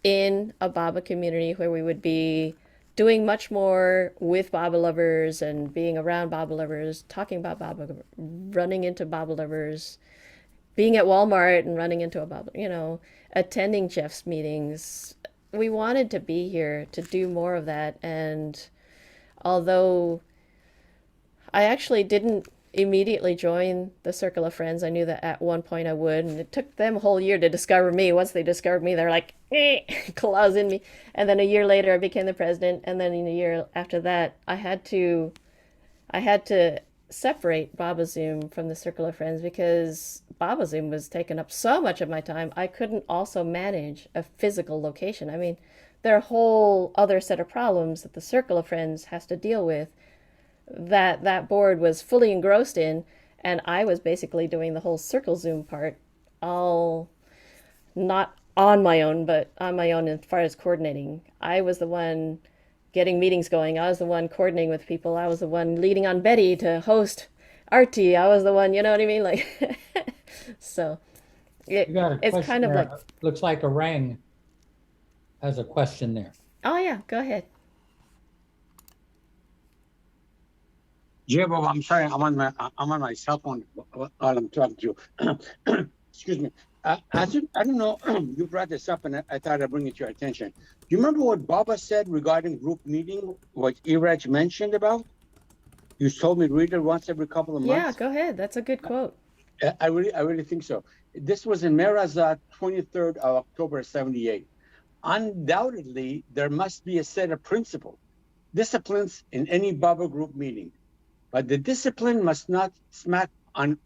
Speaker 2: in a Baba community where we would be doing much more with Baba lovers and being around Baba lovers, talking about Baba, running into Baba lovers, being at Walmart and running into a Baba, attending Jeff's meetings. We wanted to be here to do more of that. And although I actually didn't immediately join the circle of friends, I knew that at one point I would, and it took them a whole year to discover me. Once they discovered me, they're like, claws in me. And then a year later, I became the president, and then in a year after that, I had to separate Babazoom from the circle of friends because Babazoom was taking up so much of my time. I couldn't also manage a physical location. I mean, there are a whole other set of problems that the circle of friends has to deal with that board was fully engrossed in, and I was basically doing the whole circle Zoom part, all not on my own, but on my own as far as coordinating. I was the one getting meetings going. I was the one coordinating with people. I was the one leading on Betty to host Artie. I was the one, you know what I mean? Like, so
Speaker 1: You got a
Speaker 2: it's
Speaker 1: question
Speaker 2: kind of like,
Speaker 1: there. Looks like Orang has a question there.
Speaker 2: oh yeah, go ahead.
Speaker 3: Yeah, Bob, I'm sorry. I'm on my cell phone while I'm talking to you. Excuse me. I don't know. You brought this up, and I thought I'd bring it to your attention. Do you remember what Baba said regarding group meeting? What Iraj mentioned about? You told me to read it once every couple of
Speaker 2: Yeah,
Speaker 3: months.
Speaker 2: go ahead. That's a good quote.
Speaker 3: I really think so. This was in Merazat, 23rd of October, 78. Undoubtedly, there must be a set of disciplines in any Baba group meeting. But the discipline must not smack on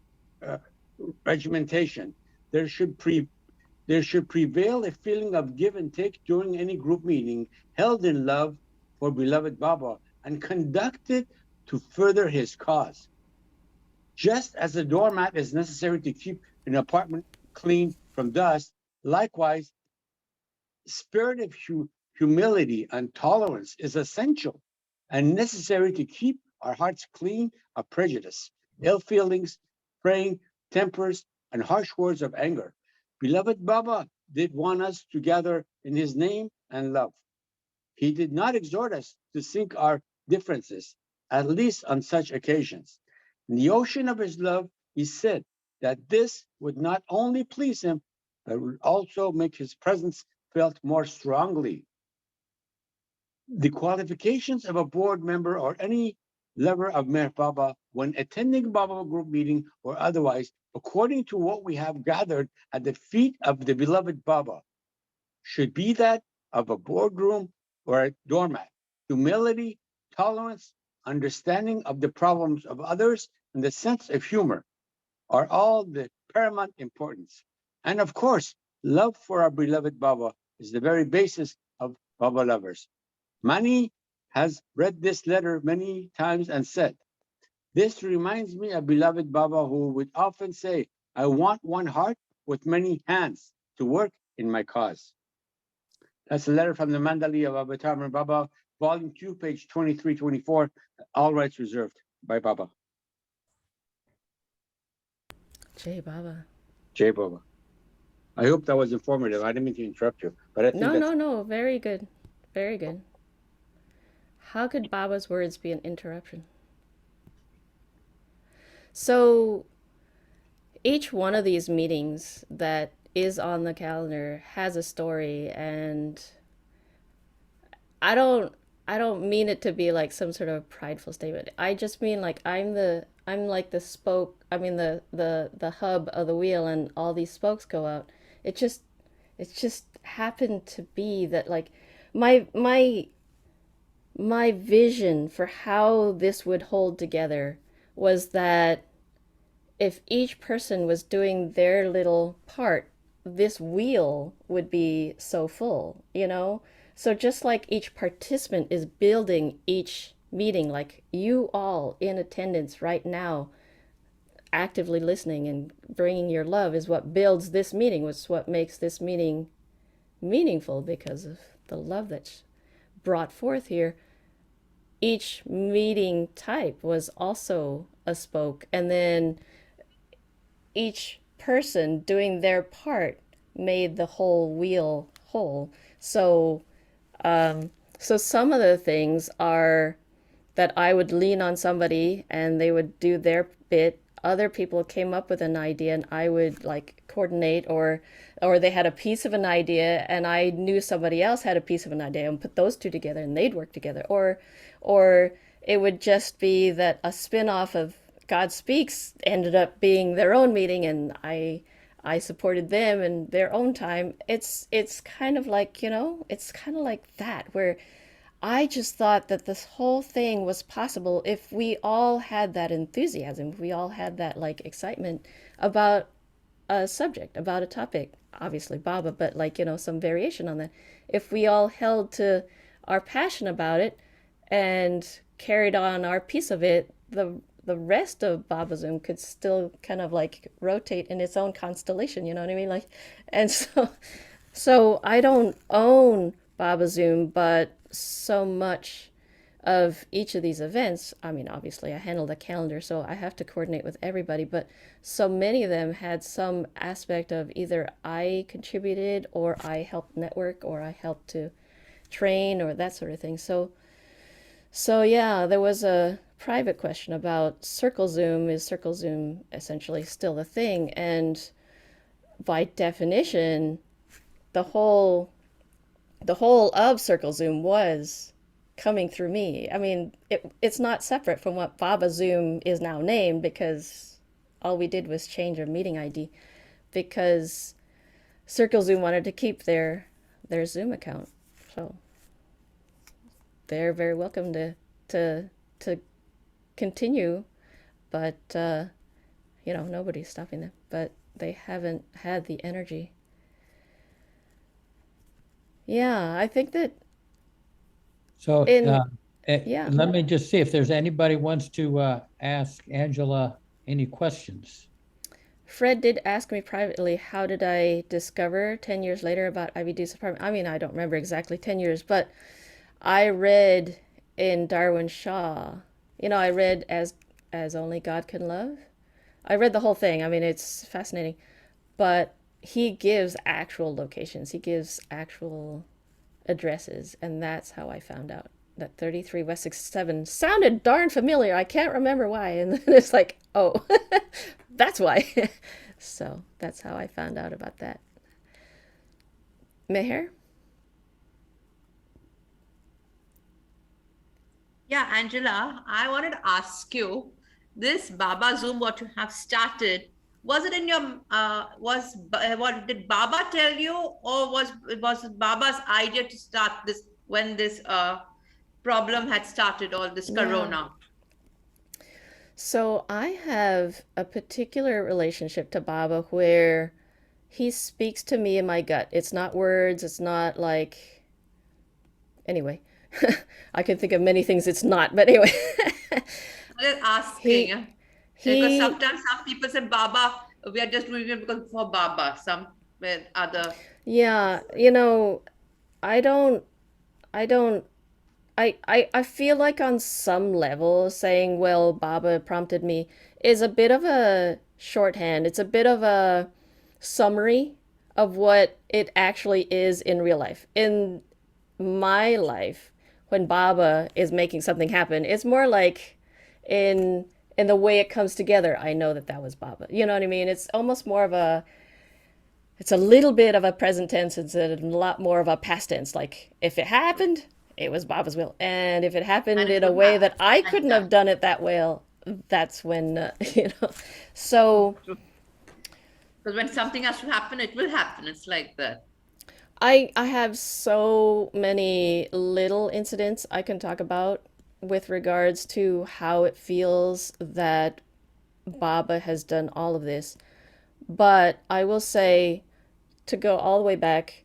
Speaker 3: regimentation. There should prevail a feeling of give and take during any group meeting held in love for beloved Baba and conducted to further his cause. Just as a doormat is necessary to keep an apartment clean from dust, likewise, spirit of humility and tolerance is essential and necessary to keep our hearts clean of prejudice, ill feelings, praying, tempers, and harsh words of anger. Beloved Baba did want us to gather in his name and love. He did not exhort us to sink our differences, at least on such occasions. In the ocean of his love, he said that this would not only please him, but would also make his presence felt more strongly. The qualifications of a board member or any lover of Meher Baba when attending Baba group meeting or otherwise, according to what we have gathered at the feet of the beloved Baba, should be that of a boardroom or a doormat. Humility, tolerance, understanding of the problems of others, and the sense of humor are all the paramount importance. And of course, love for our beloved Baba is the very basis of Baba lovers. Mani has read this letter many times and said, "This reminds me of beloved Baba who would often say, I want one heart with many hands to work in my cause." That's a letter from the Mandali of Avatar Baba, Volume 2, page 2324, all rights reserved by Baba.
Speaker 2: Jay Baba.
Speaker 3: Jay Baba. I hope that was informative. I didn't mean to interrupt you, but I think
Speaker 2: No,
Speaker 3: that's...
Speaker 2: no, no. Very good. Very good. How could Baba's words be an interruption? So each one of these meetings that is on the calendar has a story, and I don't I don't mean it to be like some sort of prideful statement. I just mean like I'm like the spoke, I mean the hub of the wheel, and all these spokes go out. It just it just happened to be that like my my my vision for how this would hold together was that if each person was doing their little part, this wheel would be so full, you know? So just like each participant is building each meeting, like you all in attendance right now, actively listening and bringing your love is what builds this meeting, was what makes this meeting meaningful because of the love that's brought forth here. Each meeting type was also a spoke, and then each person doing their part made the whole wheel whole. So, so some of the things are that I would lean on somebody and they would do their bit. Other people came up with an idea and I would like coordinate, or they had a piece of an idea and I knew somebody else had a piece of an idea and put those two together and they'd work together. Or it would just be that a spin-off of God Speaks ended up being their own meeting, and I supported them in their own time. It's kind of like, you know, it's kind of like that, where I just thought that this whole thing was possible if we all had that enthusiasm, if we all had that like excitement about a subject, about a topic, obviously Baba, but like, you know, some variation on that. If we all held to our passion about it and carried on our piece of it, the rest of Babazoom could still kind of like rotate in its own constellation, you know what I mean? Like, and so I don't own Babazoom, but so much of each of these events, I mean, obviously I handle the calendar, so I have to coordinate with everybody, but so many of them had some aspect of either I contributed or I helped network or I helped to train or that sort of thing. So yeah, there was a private question about Circle Zoom. Is Circle Zoom essentially still a thing? And by definition, the whole the whole of Circle Zoom was coming through me. I mean, it's not separate from what Babazoom is now named, because all we did was change our meeting ID, because Circle Zoom wanted to keep their Zoom account. So they're very welcome to continue, but you know, nobody's stopping them. But they haven't had the energy. Yeah, I think that
Speaker 1: So
Speaker 2: in yeah,
Speaker 1: let me just see if there's anybody wants to ask Angela any questions.
Speaker 2: Fred did ask me privately, how did I discover 10 years later about Ivy Deuce apartment? I mean, I don't remember exactly 10 years, but I read in Darwin Shaw, you know, I read as Only God Can Love. I read the whole thing. I mean, it's fascinating, but he gives actual locations. He gives actual addresses, and that's how I found out that 33 West 67 sounded darn familiar. I can't remember why, and then it's like, oh, that's why. So that's how I found out about that. Meher?
Speaker 4: Yeah, Angela, I wanted to ask you, this Baba Zoom, what you have started, was it in your what did Baba tell you, or was it Baba's idea to start this when this problem had started, all this
Speaker 2: Yeah.
Speaker 4: corona?
Speaker 2: So I have a particular relationship to Baba where he speaks to me in my gut. It's not words, it's not like, anyway. I can think of many things it's not, but anyway.
Speaker 4: I'm just
Speaker 2: he
Speaker 4: asking. Because
Speaker 2: he
Speaker 4: sometimes some people say Baba, we are just doing it because for Baba. Some with other.
Speaker 2: yeah, I don't I don't I feel like on some level saying, well, Baba prompted me is a bit of a shorthand. It's a bit of a summary of what it actually is in real life. In my life, when Baba is making something happen, it's more like in in the way it comes together. I know that that was Baba. You know what I mean? It's almost more of a it's a little bit of a present tense instead of a lot more of a past tense. Like if it happened, it was Baba's will, and if it
Speaker 4: And
Speaker 2: happened
Speaker 4: it
Speaker 2: in a
Speaker 4: would
Speaker 2: way
Speaker 4: happen
Speaker 2: that I
Speaker 4: and
Speaker 2: couldn't
Speaker 4: done.
Speaker 2: have done it that well, that's when So
Speaker 4: Because when something has to happen, it will happen. It's like that.
Speaker 2: I have so many little incidents I can talk about with regards to how it feels that Baba has done all of this. But I will say, to go all the way back,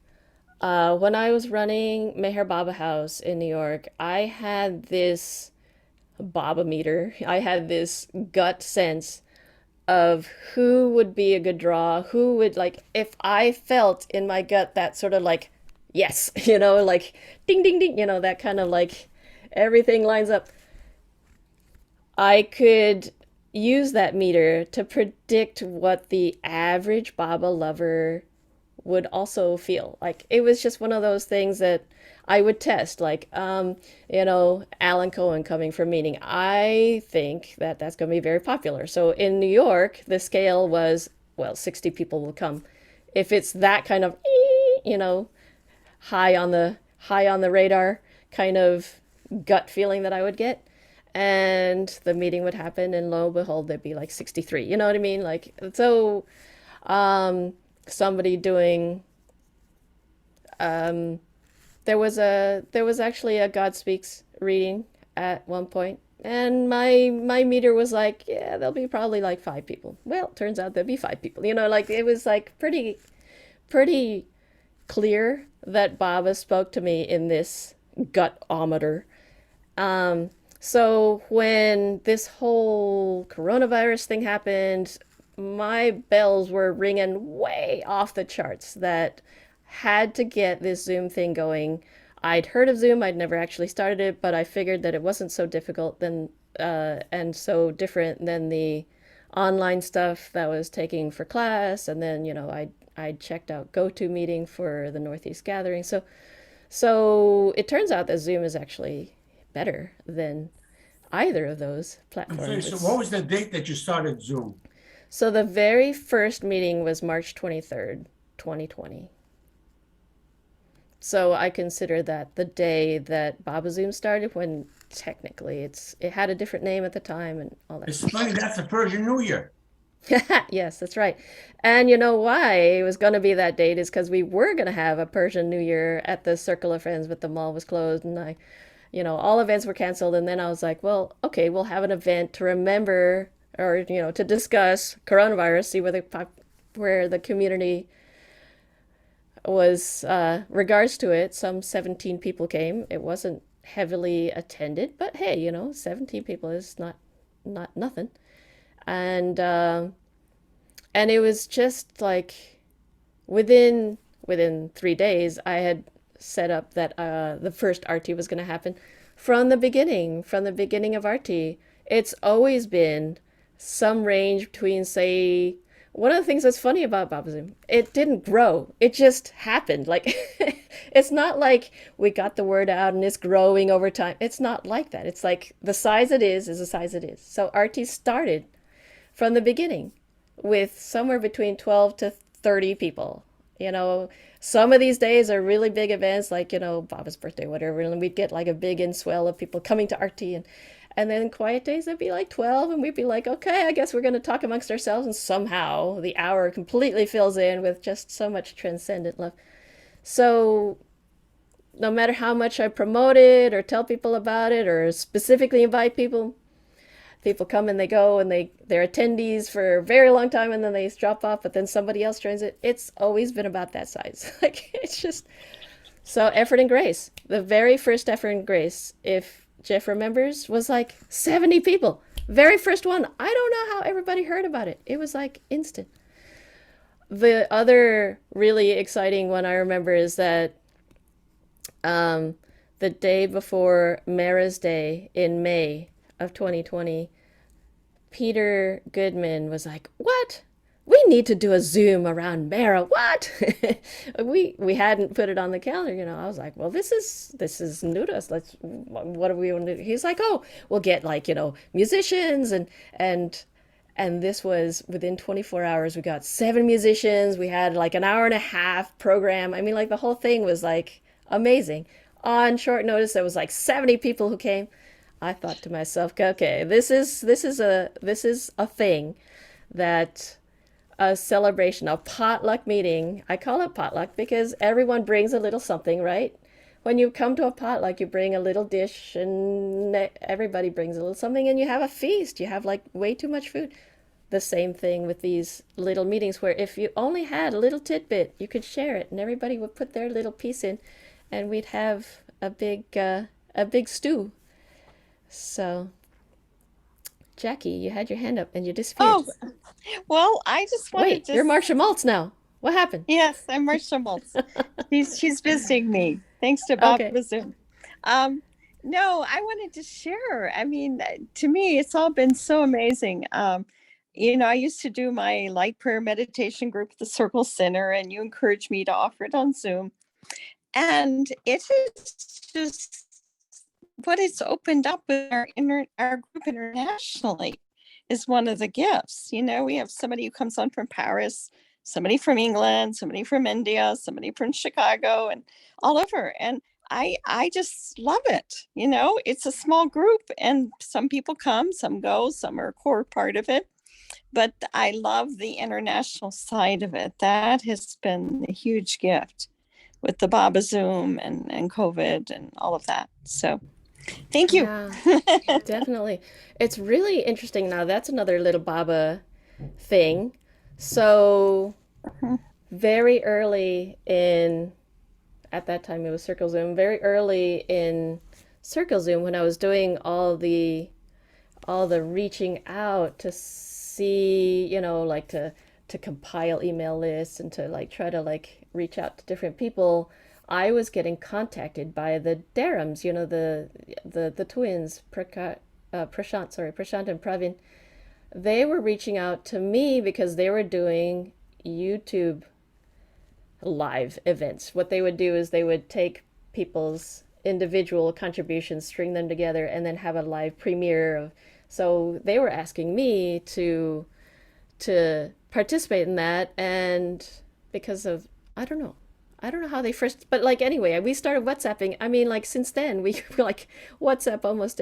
Speaker 2: when I was running Meher Baba House in New York, I had this Baba meter. I had this gut sense of who would be a good draw, who would like, if I felt in my gut that sort of like, yes, like ding, ding, ding, that kind of like everything lines up. I could use that meter to predict what the average Baba lover would also feel. Like it was just one of those things that I would test. Like, Alan Cohen coming from meeting. I think that that's going to be very popular. So in New York, the scale was, well, 60 people will come. If it's that kind of, high on the radar kind of gut feeling that I would get, and the meeting would happen, and lo and behold, there'd be like 63. You know what I mean? Like so, somebody doing there was actually a God Speaks reading at one point, and my meter was like, yeah, there'll be probably like 5 people. Well, turns out there'd be 5 people. Like it was like pretty clear that Baba spoke to me in this gut-ometer. So when this whole coronavirus thing happened, my bells were ringing way off the charts that had to get this Zoom thing going. I'd heard of Zoom, I'd never actually started it, but I figured that it wasn't so difficult then and so different than the online stuff that I was taking for class. And then, I checked out GoToMeeting for the Northeast Gathering. So it turns out that Zoom is actually better than either of those
Speaker 3: Okay,
Speaker 2: platforms.
Speaker 3: so what was the date that you started Zoom?
Speaker 2: So the very first meeting was March 23rd, 2020. So I consider that the day that Babazoom started, when technically it had a different name at the time and all that.
Speaker 3: It's funny, that's the Persian New Year.
Speaker 2: Yes, that's right. And you know why it was going to be that date is because we were going to have a Persian New Year at the Circle of Friends, but the mall was closed, and all events were canceled. And then I was like, well, okay, we'll have an event to remember, or to discuss coronavirus, see where the community was regards to it. Some 17 people came. It wasn't heavily attended, but hey, 17 people is not nothing. And it was just like within 3 days, I had set up that the first arti was going to happen from the beginning of arti. It's always been some range between, say, one of the things that's funny about Babazoom, it didn't grow. It just happened. Like, it's not like we got the word out and it's growing over time. It's not like that. It's like the size it is the size it is. So arti started from the beginning with somewhere between 12 to 30 people. Some of these days are really big events like, Baba's birthday, whatever, and we'd get like a big swell of people coming to arti, and then quiet days, there'd be like 12, and we'd be like, okay, I guess we're going to talk amongst ourselves, and somehow the hour completely fills in with just so much transcendent love. So no matter how much I promote it or tell people about it or specifically invite people, People come and they go, and they're attendees for a very long time, and then they drop off, but then somebody else joins it. It's always been about that size. Like, it's just so. Effort and Grace, the very first Effort and Grace, if Jeff remembers, was like 70 people. Very first one. I don't know how everybody heard about it. It was like instant. The other really exciting one I remember is that the day before Mara's Day in May of 2020, Peter Goodman was like, "What? We need to do a Zoom around Mara. What?" we hadn't put it on the calendar, you know. I was like, "Well, this is new to us. What do we want to do?" He's like, "Oh, we'll get, like, you know, musicians and this was within 24 hours. We got 7 musicians. We had like an hour and a half program. I mean, like, the whole thing was like amazing. On short notice, there was like 70 people who came. I thought to myself, okay, this is a thing that a celebration, a potluck meeting. I call it potluck because everyone brings a little something, right? When you come to a potluck, you bring a little dish and everybody brings a little something and you have a feast. You have like way too much food. The same thing with these little meetings where if you only had a little tidbit, you could share it and everybody would put their little piece in and we'd have a big stew. So, Jackie, you had your hand up and you disappeared.
Speaker 5: Oh, well, I just wanted
Speaker 2: Wait,
Speaker 5: to.
Speaker 2: you're Marcia Maltz now. What happened?
Speaker 5: Yes, I'm Marcia Maltz. She's visiting me. Thanks to
Speaker 2: Okay.
Speaker 5: Babazoom. No, I wanted to share. I mean, to me, it's all been so amazing. I used to do my light prayer meditation group at the Circle Center, and you encouraged me to offer it on Zoom. And it is just what it's opened up with our group internationally is one of the gifts. You know, we have somebody who comes on from Paris, somebody from England, somebody from India, somebody from Chicago, and all over. And I just love it. You know, it's a small group and some people come, some go, some are a core part of it. But I love the international side of it. That has been a huge gift with the Babazoom and COVID and all of that. So thank you.
Speaker 2: Yeah, definitely. It's really interesting now. That's another little Baba thing. So, very early at that time it was Circle Zoom, very early in Circle Zoom when I was doing all the reaching out to see, like to compile email lists and to like try to like reach out to different people, I was getting contacted by the Dharams, the twins, Prashant and Pravin. They were reaching out to me because they were doing YouTube live events. What they would do is they would take people's individual contributions, string them together, and then have a live premiere. So they were asking me to participate in that, and because of I don't know how they first, but like anyway, we started WhatsApping. I mean, like since then we like WhatsApp almost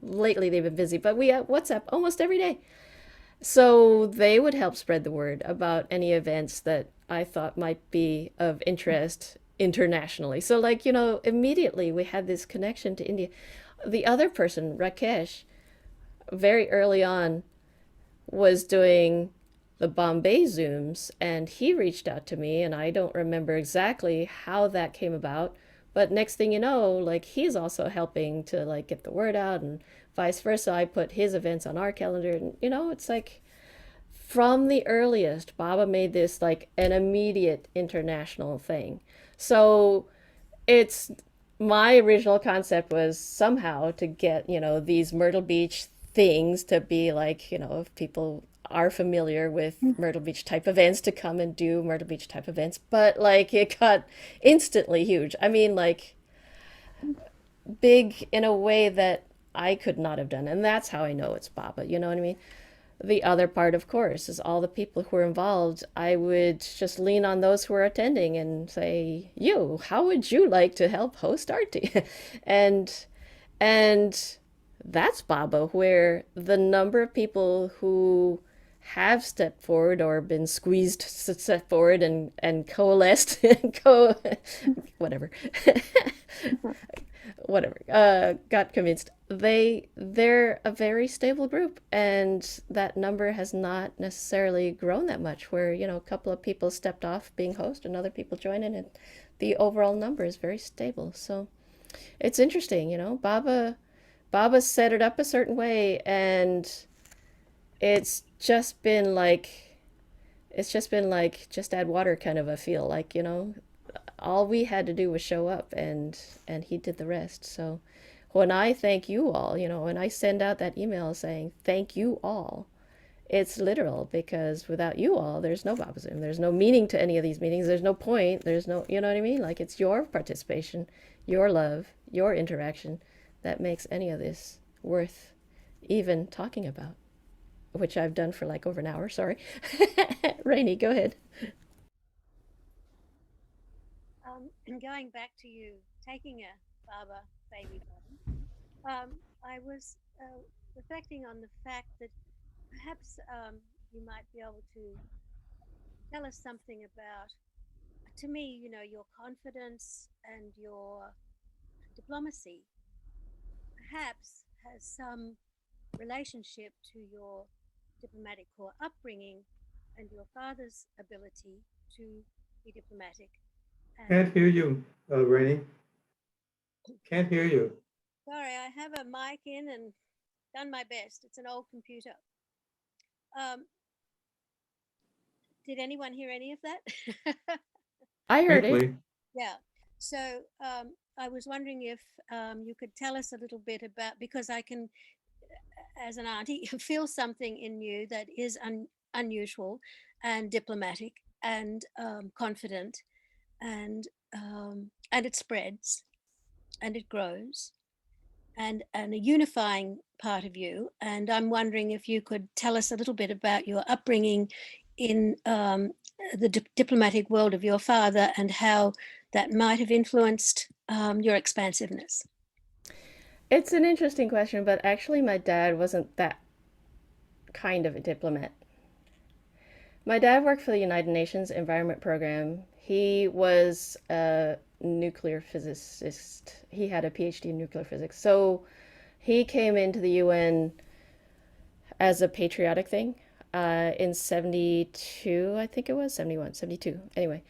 Speaker 2: lately they've been busy, but we WhatsApp almost every day. So they would help spread the word about any events that I thought might be of interest internationally. So like, immediately we had this connection to India. The other person, Rakesh, very early on was doing the Bombay Zooms, and he reached out to me, and I don't remember exactly how that came about, but next thing you know, like he's also helping to like get the word out and vice versa. I put his events on our calendar, and it's like from the earliest, Baba made this like an immediate international thing. So it's my original concept was somehow to get, these Myrtle Beach things to be like, if people are familiar with Myrtle Beach type events, to come and do Myrtle Beach type events. But like it got instantly huge. I mean, like big in a way that I could not have done. And that's how I know it's Baba. You know what I mean? The other part, of course, is all the people who are involved. I would just lean on those who are attending and say, how would you like to help host Arti? and that's Baba, where the number of people who have stepped forward or been squeezed to step forward and coalesced, whatever, whatever, got convinced. They're a very stable group, and that number has not necessarily grown that much. Where a couple of people stepped off being host, and other people joined in, and the overall number is very stable. So it's interesting, Baba set it up a certain way, and it's just been like just add water kind of a feel, like, all we had to do was show up, and he did the rest. So when I thank you all, when I send out that email saying thank you all, it's literal, because without you all, there's no Babazoom. There's no meaning to any of these meetings. There's no point. There's no, you know what I mean? Like, it's your participation, your love, your interaction that makes any of this worth even talking about, which I've done for like over an hour. Sorry. Rainey, go ahead.
Speaker 6: And going back to you taking a Baba baby bottom, I was reflecting on the fact that perhaps you might be able to tell us something about, to me, your confidence and your diplomacy perhaps has some relationship to your diplomatic corps upbringing and your father's ability to be diplomatic.
Speaker 7: Can't hear you, Rainey. Can't hear you.
Speaker 6: Sorry, I have a mic in and done my best. It's an old computer. Did anyone hear any of that?
Speaker 2: I heard it.
Speaker 7: Faintly.
Speaker 6: Yeah. So I was wondering if you could tell us a little bit about, because I can, as an auntie, feel something in you that is unusual and diplomatic and confident, and it spreads and it grows, and a unifying part of you. And I'm wondering if you could tell us a little bit about your upbringing in the diplomatic world of your father, and how that might have influenced your expansiveness.
Speaker 2: It's an interesting question, but actually my dad wasn't that kind of a diplomat. My dad worked for the United Nations Environment Program. He was a nuclear physicist. He had a PhD in nuclear physics. So he came into the UN as a patriotic thing in 72, I think it was, 71, 72. Anyway,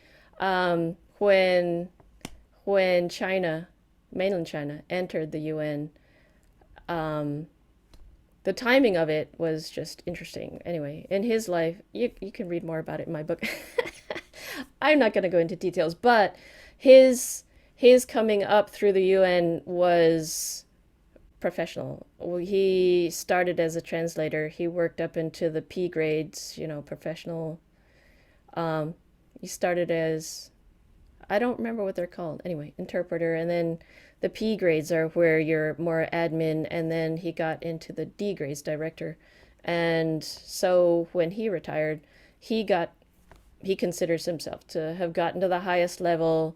Speaker 2: when China, mainland China, entered the UN, the timing of it was just interesting. Anyway, in his life, you can read more about it in my book. I'm not going to go into details, but his coming up through the UN was professional. He started as a translator. He worked up into the P grades, professional. He started as, I don't remember what they're called. Anyway, interpreter. And then the P grades are where you're more admin. And then he got into the D grades, director. And so when he retired, he considers himself to have gotten to the highest level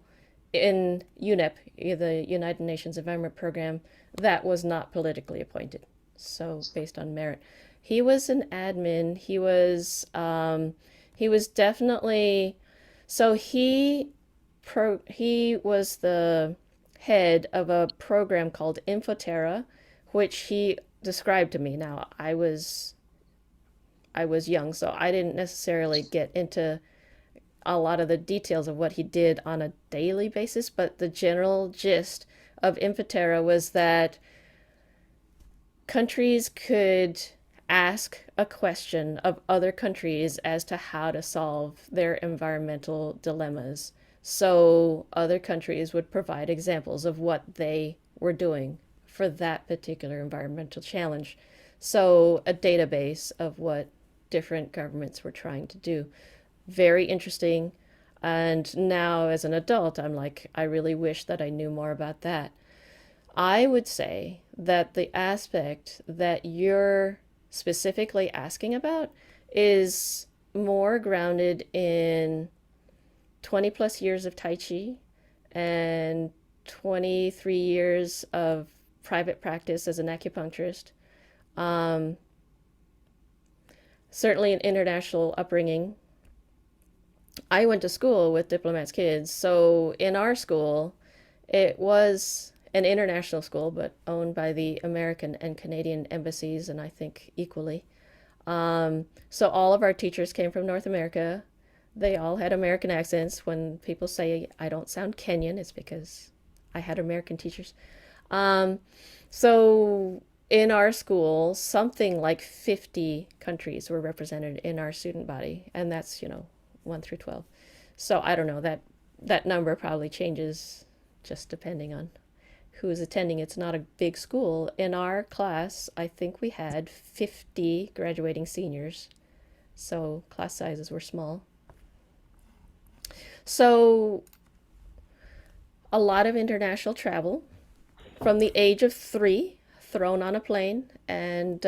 Speaker 2: in UNEP, the United Nations Environment Program, that was not politically appointed. So based on merit. He was an admin. He was definitely, so he was the head of a program called Infoterra, which he described to me. Now, I was young, so I didn't necessarily get into a lot of the details of what he did on a daily basis, but the general gist of Infoterra was that countries could ask a question of other countries as to how to solve their environmental dilemmas. So other countries would provide examples of what they were doing for that particular environmental challenge. So a database of what different governments were trying to do. Very interesting. And now as an adult, I'm like, I really wish that I knew more about that. I would say that the aspect that you're specifically asking about is more grounded in 20 plus years of Tai Chi and 23 years of private practice as an acupuncturist. certainly an international upbringing. I went to school with diplomats' kids, so in our school, it was an international school, but owned by the American and Canadian embassies, and I think equally. So all of our teachers came from North America. They all had American accents. When people say I don't sound Kenyan, it's because I had American teachers. Um, so in our school, something like 50 countries were represented in our student body, and that's, 1 through 12. So I don't know, that number probably changes just depending on who is attending. It's not a big school. In our class, I think we had 50 graduating seniors, so class sizes were small. So a lot of international travel from the age of 3, thrown on a plane, and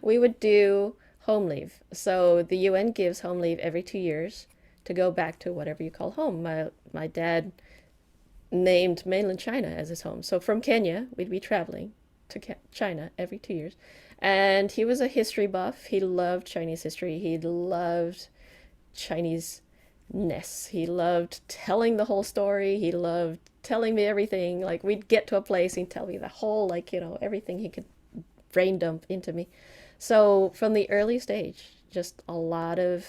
Speaker 2: we would do home leave. So the UN gives home leave every 2 years to go back to whatever you call home. My dad named mainland China as his home. So from Kenya, we'd be traveling to China every 2 years. And he was a history buff. He loved Chinese history. He loved Chinese ness. He loved telling the whole story. He loved telling me everything. Like we'd get to a place, he'd tell me the whole, everything he could brain dump into me. So from the early stage, just a lot of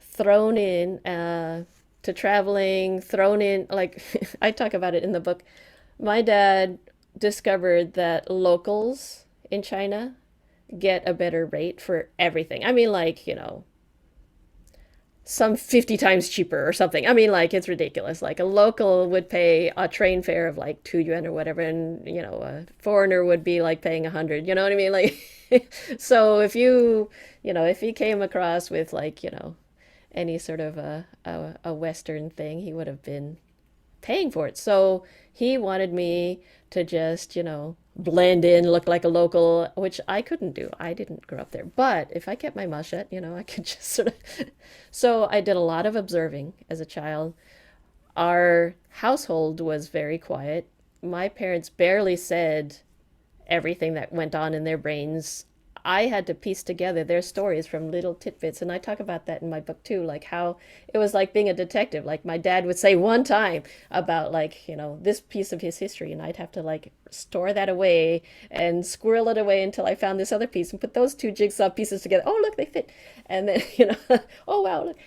Speaker 2: thrown in to traveling, thrown in, like I talk about it in the book. My dad discovered that locals in China get a better rate for everything. I mean, some 50 times cheaper or something. I mean, it's ridiculous. Like a local would pay a train fare of like 2 yuan or whatever, and a foreigner would be like paying 100. You know what I mean? So if you came across with any sort of a Western thing, he would have been paying for it. So he wanted me to just, blend in, look like a local, which I couldn't do. I didn't grow up there. But if I kept my mouth shut, I could just sort of. So I did a lot of observing as a child. Our household was very quiet. My parents barely said everything that went on in their brains. I had to piece together their stories from little tidbits, and I talk about that in my book too, like how it was like being a detective. Like my dad would say one time about this piece of his history, and I'd have to store that away and squirrel it away until I found this other piece and put those two jigsaw pieces together. Oh, look, they fit. And then oh wow, look.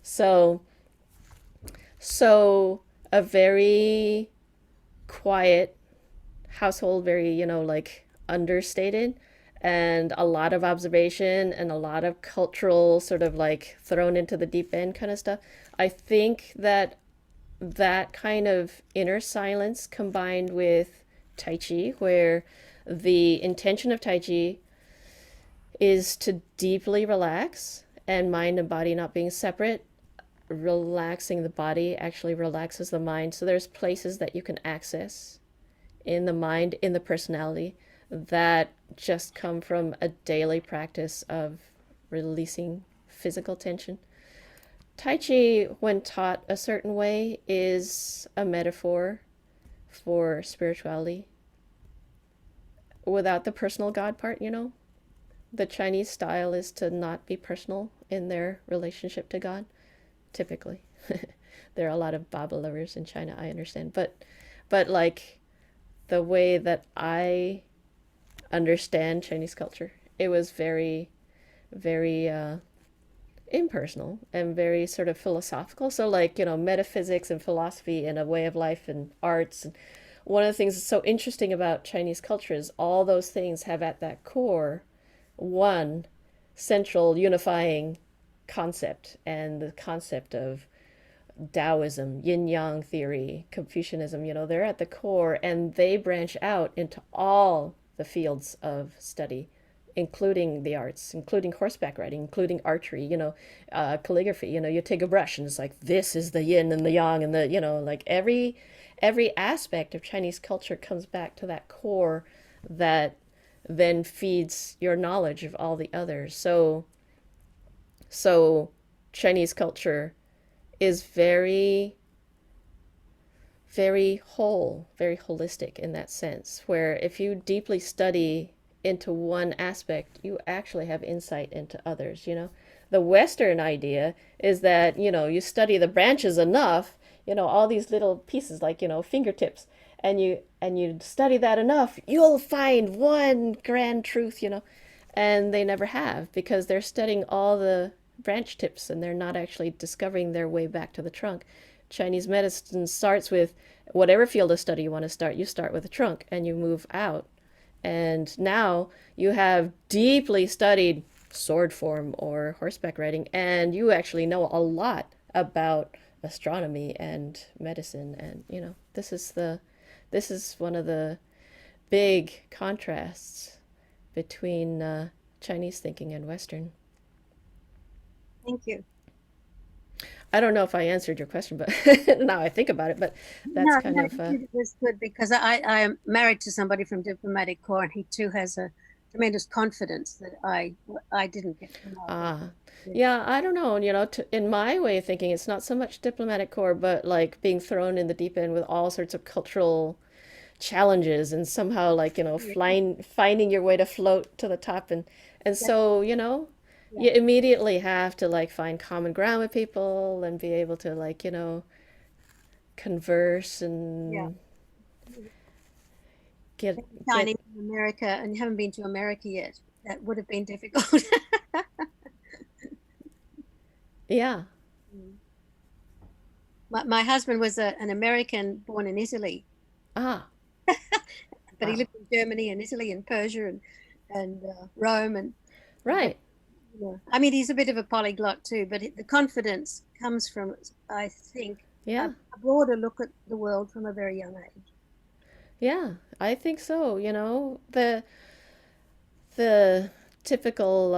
Speaker 2: So so a very quiet household, very understated, and a lot of observation and a lot of cultural sort of thrown into the deep end kind of stuff. I think that kind of inner silence combined with Tai Chi, where the intention of Tai Chi is to deeply relax, and mind and body not being separate. Relaxing the body actually relaxes the mind. So there's places that you can access in the mind, in the personality, that just come from a daily practice of releasing physical tension. Tai Chi, when taught a certain way, is a metaphor for spirituality without the personal God part. The Chinese style is to not be personal in their relationship to God, typically. There are a lot of Baba lovers in China, I understand, but the way that I understand Chinese culture, it was very, very impersonal and very sort of philosophical. So metaphysics and philosophy and a way of life and arts. And one of the things that's so interesting about Chinese culture is all those things have at that core one central unifying concept, and the concept of Taoism, yin yang theory, Confucianism, they're at the core, and they branch out into all the fields of study, including the arts, including horseback riding, including archery, calligraphy. You take a brush and it's like, this is the yin and the yang, and every aspect of Chinese culture comes back to that core that then feeds your knowledge of all the others. So Chinese culture is very, very whole, very holistic in that sense, where if you deeply study into one aspect, you actually have insight into others, you know. The Western idea is that, you know, you study the branches enough, you know, all these little pieces like, you know, fingertips, and you study that enough, you'll find one grand truth, you know. And they never have because they're studying all the branch tips and they're not actually discovering their way back to the trunk. Chinese medicine starts with whatever field of study you want to start, you start with the trunk and you move out. And now you have deeply studied sword form or horseback riding, and you actually know a lot about astronomy and medicine. And you know, this is one of the big contrasts between Chinese thinking and Western.
Speaker 6: Thank you.
Speaker 2: I don't know if I answered your question, but now I think about it, but that's
Speaker 6: No,
Speaker 2: kind
Speaker 6: no,
Speaker 2: of
Speaker 6: it was good because I am married to somebody from diplomatic corps, and he too has a tremendous confidence that I didn't get from our
Speaker 2: yeah, I don't know, you know, in my way of thinking, it's not so much diplomatic corps, but like being thrown in the deep end with all sorts of cultural challenges and somehow like, you know, finding your way to float to the top and so, you know, you
Speaker 6: Yeah.
Speaker 2: immediately have to like find common ground with people and be able to like, you know, converse
Speaker 6: Yeah.
Speaker 2: and get
Speaker 6: Dining in America, and you haven't been to America yet. That would have been difficult.
Speaker 2: yeah.
Speaker 6: My husband was an American born in Italy,
Speaker 2: Ah,
Speaker 6: but he
Speaker 2: wow.
Speaker 6: lived in Germany and Italy and Persia and Rome and but
Speaker 2: Right.
Speaker 6: yeah. I mean, he's a bit of a polyglot too, but the confidence comes from, I think,
Speaker 2: Yeah.
Speaker 6: a broader look at the world from a very young age.
Speaker 2: Yeah, I think so, you know, the typical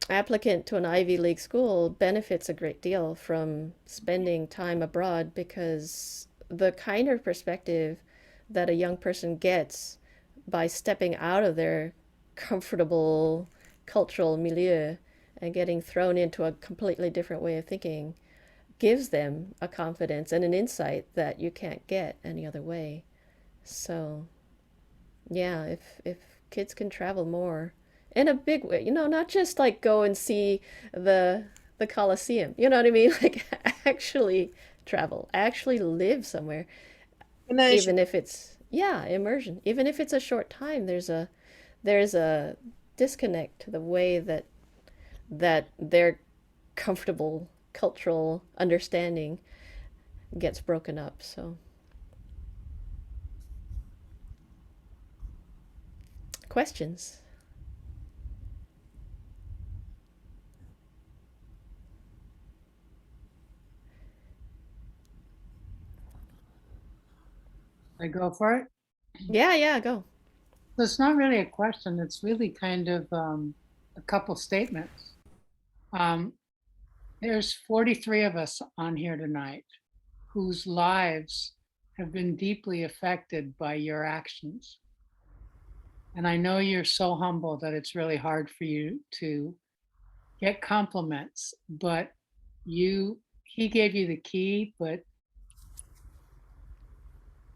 Speaker 2: applicant to an Ivy League school benefits a great deal from spending time abroad because the kind of perspective that a young person gets by stepping out of their comfortable cultural milieu and getting thrown into a completely different way of thinking gives them a confidence and an insight that you can't get any other way. So, yeah, if kids can travel more in a big way, you know, not just like go and see the Colosseum, you know what I mean? Like actually travel, actually live somewhere,
Speaker 6: Immersion.
Speaker 2: even if it's yeah, immersion. Even if it's a short time, there's a disconnect to the way that their comfortable cultural understanding gets broken up. So, questions?
Speaker 8: I go for it.
Speaker 2: Yeah, yeah, go.
Speaker 8: So it's not really a question. It's really kind of a couple statements. Um, there's 43 of us on here tonight whose lives have been deeply affected by your actions. And I know you're so humble that it's really hard for you to get compliments, but he gave you the key, but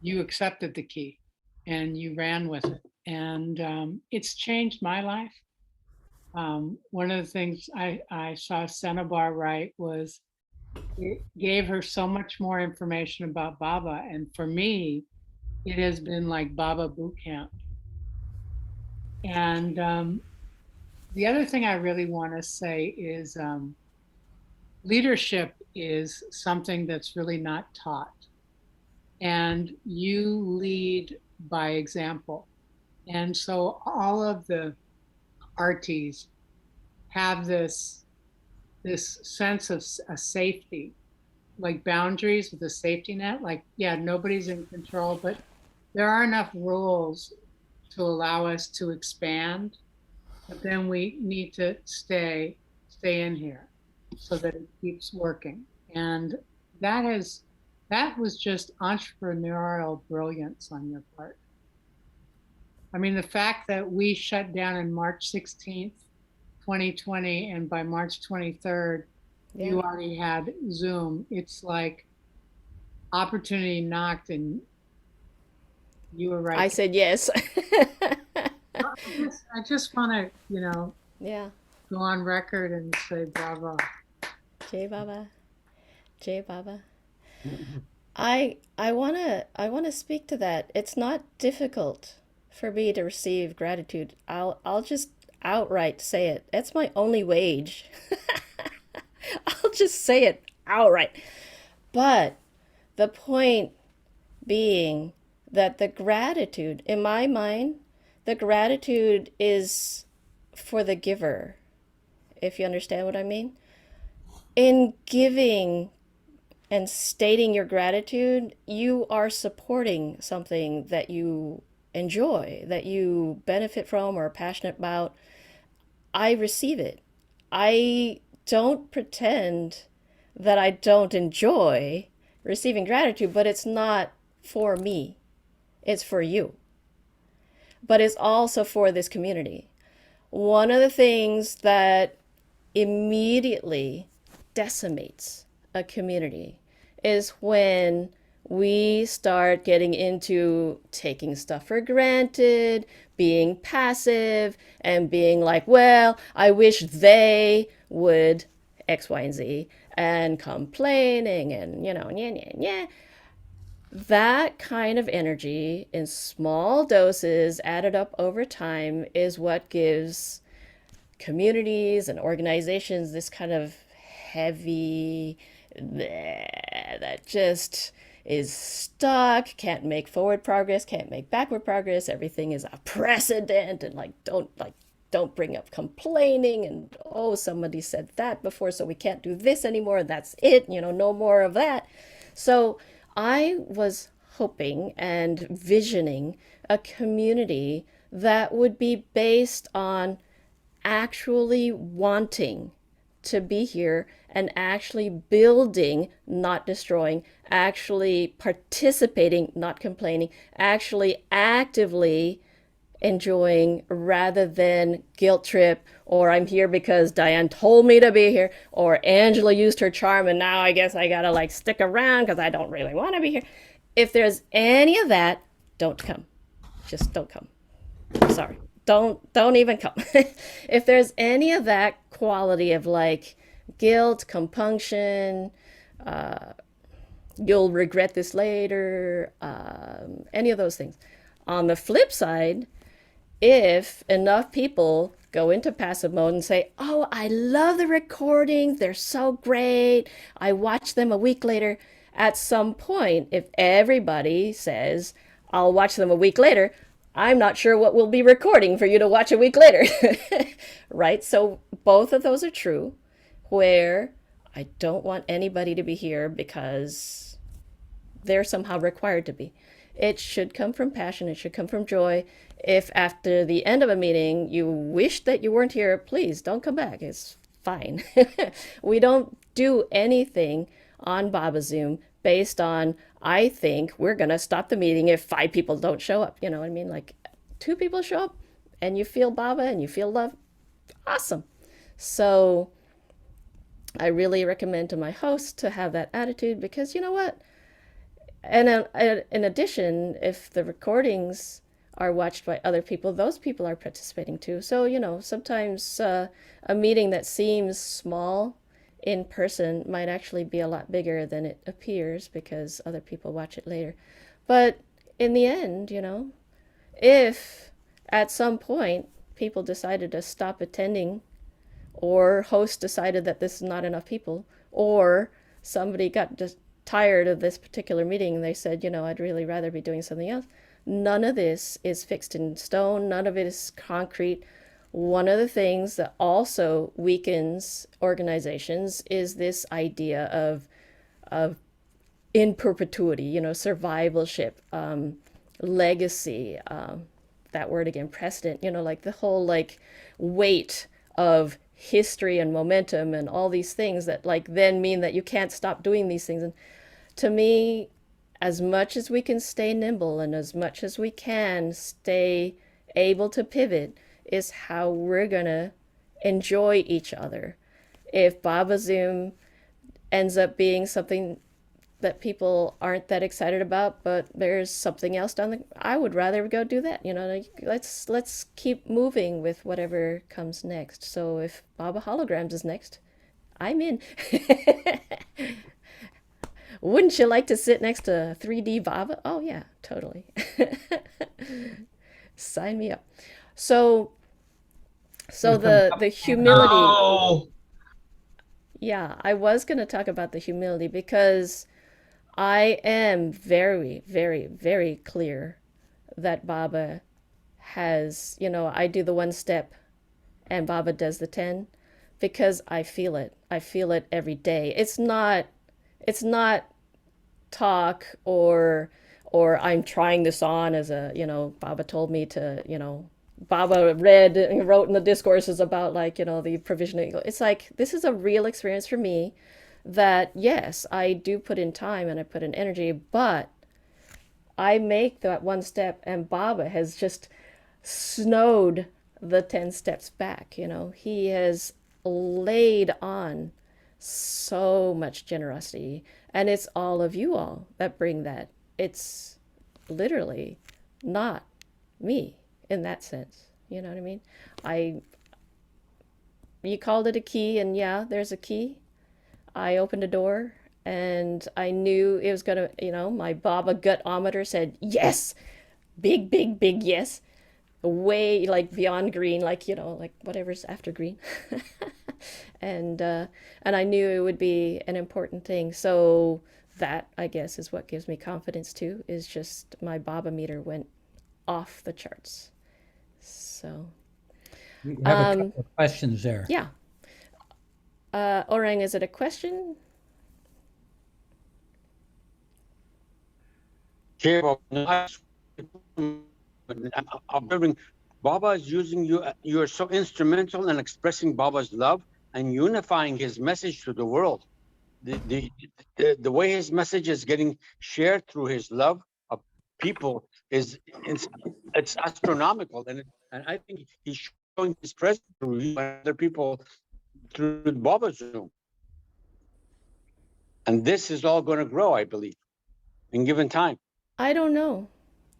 Speaker 8: you accepted the key and you ran with it. And it's changed my life. One of the things I saw Senabar write was it gave her so much more information about Baba. And for me, it has been like Baba boot camp. And the other thing I really want to say is leadership is something that's really not taught. And you lead by example. And so all of the arties have this sense of a safety, like boundaries with a safety net. Like, yeah, nobody's in control, but there are enough rules to allow us to expand. But then we need to stay in here so that it keeps working. And that was just entrepreneurial brilliance on your part. I mean, the fact that we shut down on March 16th, 2020, and by March 23rd,
Speaker 2: Yeah.
Speaker 8: you already had Zoom. It's like opportunity knocked and you were right.
Speaker 2: I said yes.
Speaker 8: I just want to,
Speaker 2: Yeah.
Speaker 8: go on record and say bravo.
Speaker 2: Jai Baba. Jai Baba. I wanna speak to that. It's not difficult for me to receive gratitude. I'll just outright say it. That's my only wage. I'll just say it outright. But the point being that the gratitude, in my mind, the gratitude is for the giver, if you understand what I mean. In giving and stating your gratitude, you are supporting something that you enjoy, that you benefit from or are passionate about. I receive it. I don't pretend that I don't enjoy receiving gratitude, but it's not for me, it's for you. But it's also for this community. One of the things that immediately decimates a community is when we start getting into taking stuff for granted, being passive, and being like, well, I wish they would X, Y, and Z, and complaining and, yeah. That kind of energy in small doses added up over time is what gives communities and organizations this kind of heavy bleh, that just is stuck, can't make forward progress, can't make backward progress, everything is a precedent, and don't bring up complaining, and oh, somebody said that before, so we can't do this anymore, that's it, no more of that. So I was hoping and visioning a community that would be based on actually wanting to be here and actually building, not destroying, actually participating, not complaining, actually actively enjoying rather than guilt trip, or I'm here because Diane told me to be here, or Angela used her charm and now I guess I gotta stick around because I don't really want to be here. If there's any of that, don't come. Just don't come. Sorry. Don't even come. If there's any of that quality of guilt, compunction, you'll regret this later, any of those things. On the flip side, if enough people go into passive mode and say, oh, I love the recordings, they're so great, I watch them a week later, at some point, if everybody says, I'll watch them a week later, I'm not sure what we'll be recording for you to watch a week later. Right? So both of those are true, where I don't want anybody to be here because they're somehow required to be. It should come from passion. It should come from joy. If after the end of a meeting you wish that you weren't here, please don't come back. It's fine. We don't do anything on Babazoom based on, I think we're going to stop the meeting if 5 people don't show up. You know what I mean? 2 people show up and you feel Baba and you feel love. Awesome. So I really recommend to my hosts to have that attitude, because you know what? And in addition, if the recordings are watched by other people, those people are participating too. So, sometimes a meeting that seems small in person might actually be a lot bigger than it appears because other people watch it later. But in the end, if at some point people decided to stop attending, or host decided that this is not enough people, or somebody got just tired of this particular meeting and they said, I'd really rather be doing something else. None of this is fixed in stone. None of it is concrete. One of the things that also weakens organizations is this idea of in perpetuity, survivalship, legacy, that word again, precedent, the whole weight of history and momentum and all these things that then mean that you can't stop doing these things. And to me, as much as we can stay nimble and as much as we can stay able to pivot is how we're gonna enjoy each other. If Babazoom ends up being something that people aren't that excited about, but there's something else down the I would rather go do that, like, let's keep moving with whatever comes next. So if Baba Holograms is next, I'm in. Wouldn't you like to sit next to 3D Baba? Oh yeah, totally. Sign me up. So the humility.
Speaker 3: No.
Speaker 2: Yeah, I was going to talk about the humility because I am very, very, very clear that Baba has, I do the one step and Baba does the 10 because I feel it. I feel it every day. It's not talk or I'm trying this on as a, Baba told me to, Baba wrote in the discourses about, like, the provision of ego. It's like, this is a real experience for me that, yes, I do put in time and I put in energy, but I make that one step and Baba has just snowed the 10 steps back. He has laid on so much generosity, and it's all of you all that bring that. It's literally not me in that sense. You know what I mean? I You called it a key, and yeah, there's a key. I opened a door and I knew it was gonna, my Baba gut-ometer said yes. Big, big, big yes. Way like beyond green, like, like whatever's after green. And I knew it would be an important thing. So that, I guess, is what gives me confidence too, is just my Baba meter went off the charts. So
Speaker 1: We have a couple of questions there.
Speaker 2: yeah. Orang, is it a question?
Speaker 3: Observing Baba is using you. You're so instrumental in expressing Baba's love and unifying his message to the world. The way his message is getting shared through his love of people it's astronomical, and I think he's showing his presence through you and other people through Babazoom. And this is all going to grow, I believe, in given time.
Speaker 2: I don't know.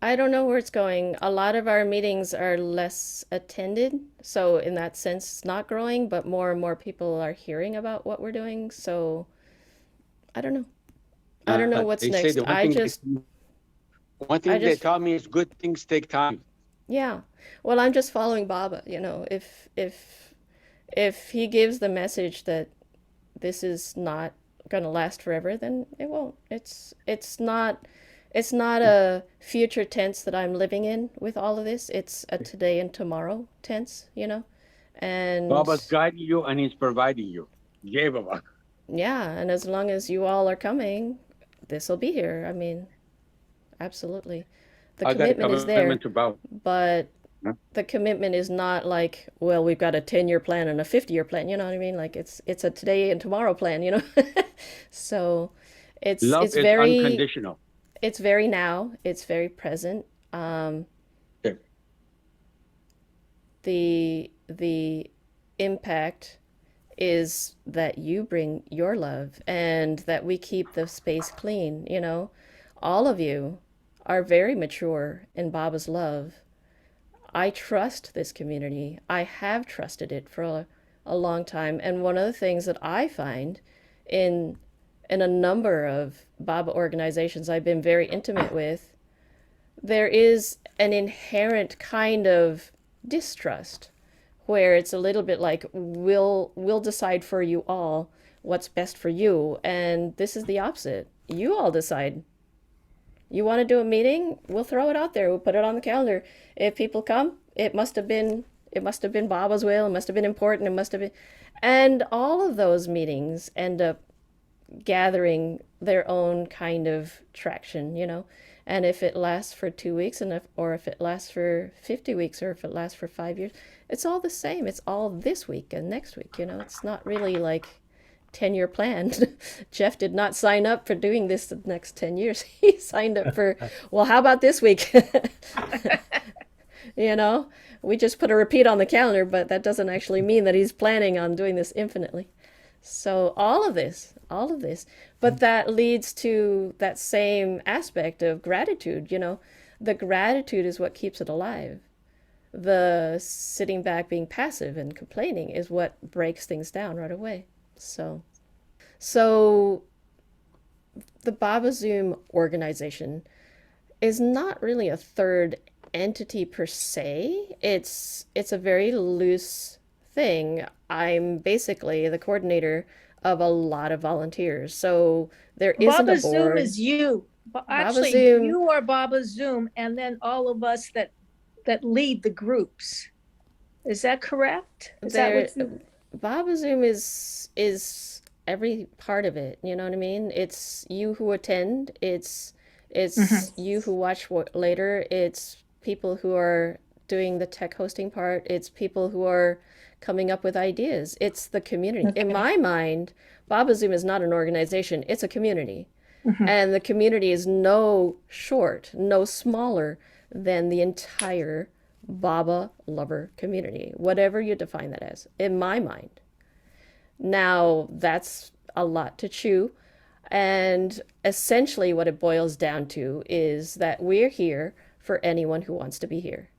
Speaker 2: I don't know where it's going. A lot of our meetings are less attended. So in that sense, it's not growing, but more and more people are hearing about what we're doing. So I don't know. I don't know what's
Speaker 3: They say
Speaker 2: next.
Speaker 3: the one thing they taught me is good things take time.
Speaker 2: Yeah. Well, I'm just following Baba, if he gives the message that this is not going to last forever, then it won't. It's not a future tense that I'm living in with all of this. It's a today and tomorrow tense, and
Speaker 3: Baba's guiding you and he's providing you. Yay, Baba.
Speaker 2: yeah, and as long as you all are coming, this will be here. I mean, absolutely. The
Speaker 3: I got a
Speaker 2: commitment is there,
Speaker 3: commitment to Baba.
Speaker 2: but
Speaker 3: Yeah.
Speaker 2: the commitment is not like, well, we've got a 10-year plan and a 50-year plan, you know what I mean? Like it's a today and tomorrow plan, So
Speaker 3: Love
Speaker 2: it's
Speaker 3: is
Speaker 2: very
Speaker 3: unconditional.
Speaker 2: it's very now, it's very present.
Speaker 3: Okay.
Speaker 2: The impact is that you bring your love and that we keep the space clean, All of you are very mature in Baba's love. I trust this community. I have trusted it for a long time. And one of the things that I find in a number of Baba organizations I've been very intimate with, there is an inherent kind of distrust where it's a little bit like, we'll decide for you all what's best for you. And this is the opposite. You all decide. You want to do a meeting? We'll throw it out there. We'll put it on the calendar. If people come, it must have been Baba's will. It must have been important. It must have been, and all of those meetings end up gathering their own kind of traction, And if it lasts for 2 weeks, or if it lasts for 50 weeks, or if it lasts for 5 years, it's all the same. It's all this week and next week. It's not really like 10-year plan. Jeff did not sign up for doing this the next 10 years. He signed up for, well, how about this week? We just put a repeat on the calendar, but that doesn't actually mean that he's planning on doing this infinitely. So all of this, but that leads to that same aspect of gratitude, you know. The gratitude is what keeps it alive. The sitting back being passive and complaining is what breaks things down right away. So the Babazoom organization is not really a third entity per se. It's a very loose thing. I'm basically the coordinator of a lot of volunteers. So there isn't a
Speaker 9: Babazoom
Speaker 2: board.
Speaker 9: is you. Actually,
Speaker 2: Babazoom,
Speaker 9: you are Babazoom, and then all of us that lead the groups. Is that correct? Is that
Speaker 2: there
Speaker 9: what you?
Speaker 2: Babazoom is every part of it. You know what I mean? It's you who attend. It's you who watch later. It's people who are doing the tech hosting part. It's people who are coming up with ideas. It's the community. In my mind, Babazoom is not an organization. It's a community. And the community is no smaller than the entire Baba lover community, whatever you define that as, in my mind. Now, that's a lot to chew. And essentially, what it boils down to is that we're here for anyone who wants to be here.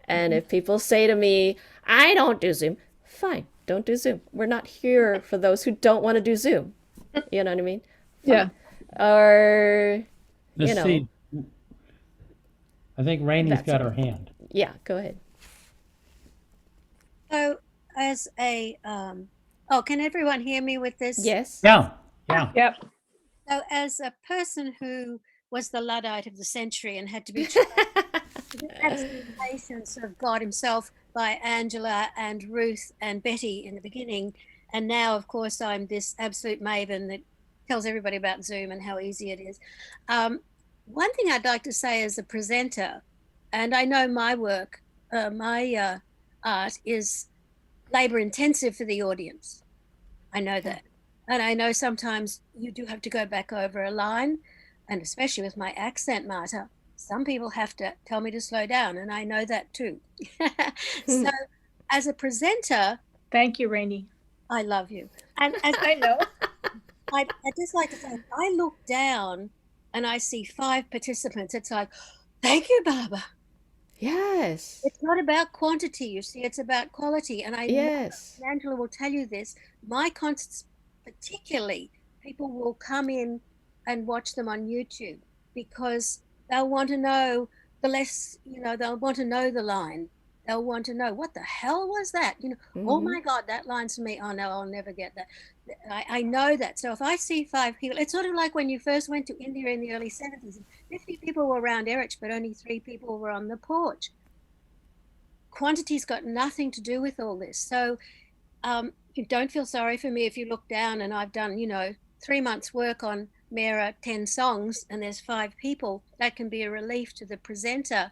Speaker 2: And if people say to me, I don't do Zoom, fine, don't do Zoom. We're not here for those who don't want to do Zoom. You know what I mean?
Speaker 9: Yeah.
Speaker 2: Or,
Speaker 1: Let's
Speaker 2: you know,
Speaker 1: see. I think Rainey's
Speaker 2: That's
Speaker 1: got
Speaker 2: okay.
Speaker 1: her hand.
Speaker 2: yeah, go ahead.
Speaker 6: So, as a, oh, can everyone hear me with this?
Speaker 2: Yes.
Speaker 1: Yeah, yeah.
Speaker 9: Yep.
Speaker 6: So, as a person who was the Luddite of the century and had to be trained in the absolute patience of God Himself by Angela and Ruth and Betty in the beginning, and now, of course, I'm this absolute maven that tells everybody about Zoom and how easy it is. One thing I'd like to say as a presenter, and I know my work, my art is labor intensive for the audience. I know that. And I know sometimes you do have to go back over a line, and especially with my accent, Marta, some people have to tell me to slow down, and I know that too. So, as a presenter,
Speaker 9: Thank you, Rainey.
Speaker 6: I love you. And as
Speaker 9: I know.
Speaker 6: I'd just like to say, if I look down and I see 5 participants, it's like, thank you, Baba.
Speaker 2: Yes.
Speaker 6: It's not about quantity, you see, it's about quality. And I know,
Speaker 2: Yes.
Speaker 6: and Angela will tell you this, my concerts particularly, people will come in and watch them on YouTube because they'll want to know the less, you know, they'll want to know the line. They'll want to know, what the hell was that? You know, oh my God, that line's for me. Oh no, I'll never get that. I know that. So if I see 5 people, it's sort of like when you first went to India in the early 70s, and 50 people were around Erich, but only 3 people were on the porch. Quantity's got nothing to do with all this. So you don't feel sorry for me if you look down and I've done, you know, 3 months work on Mera 10 songs and there's 5 people. That can be a relief to the presenter.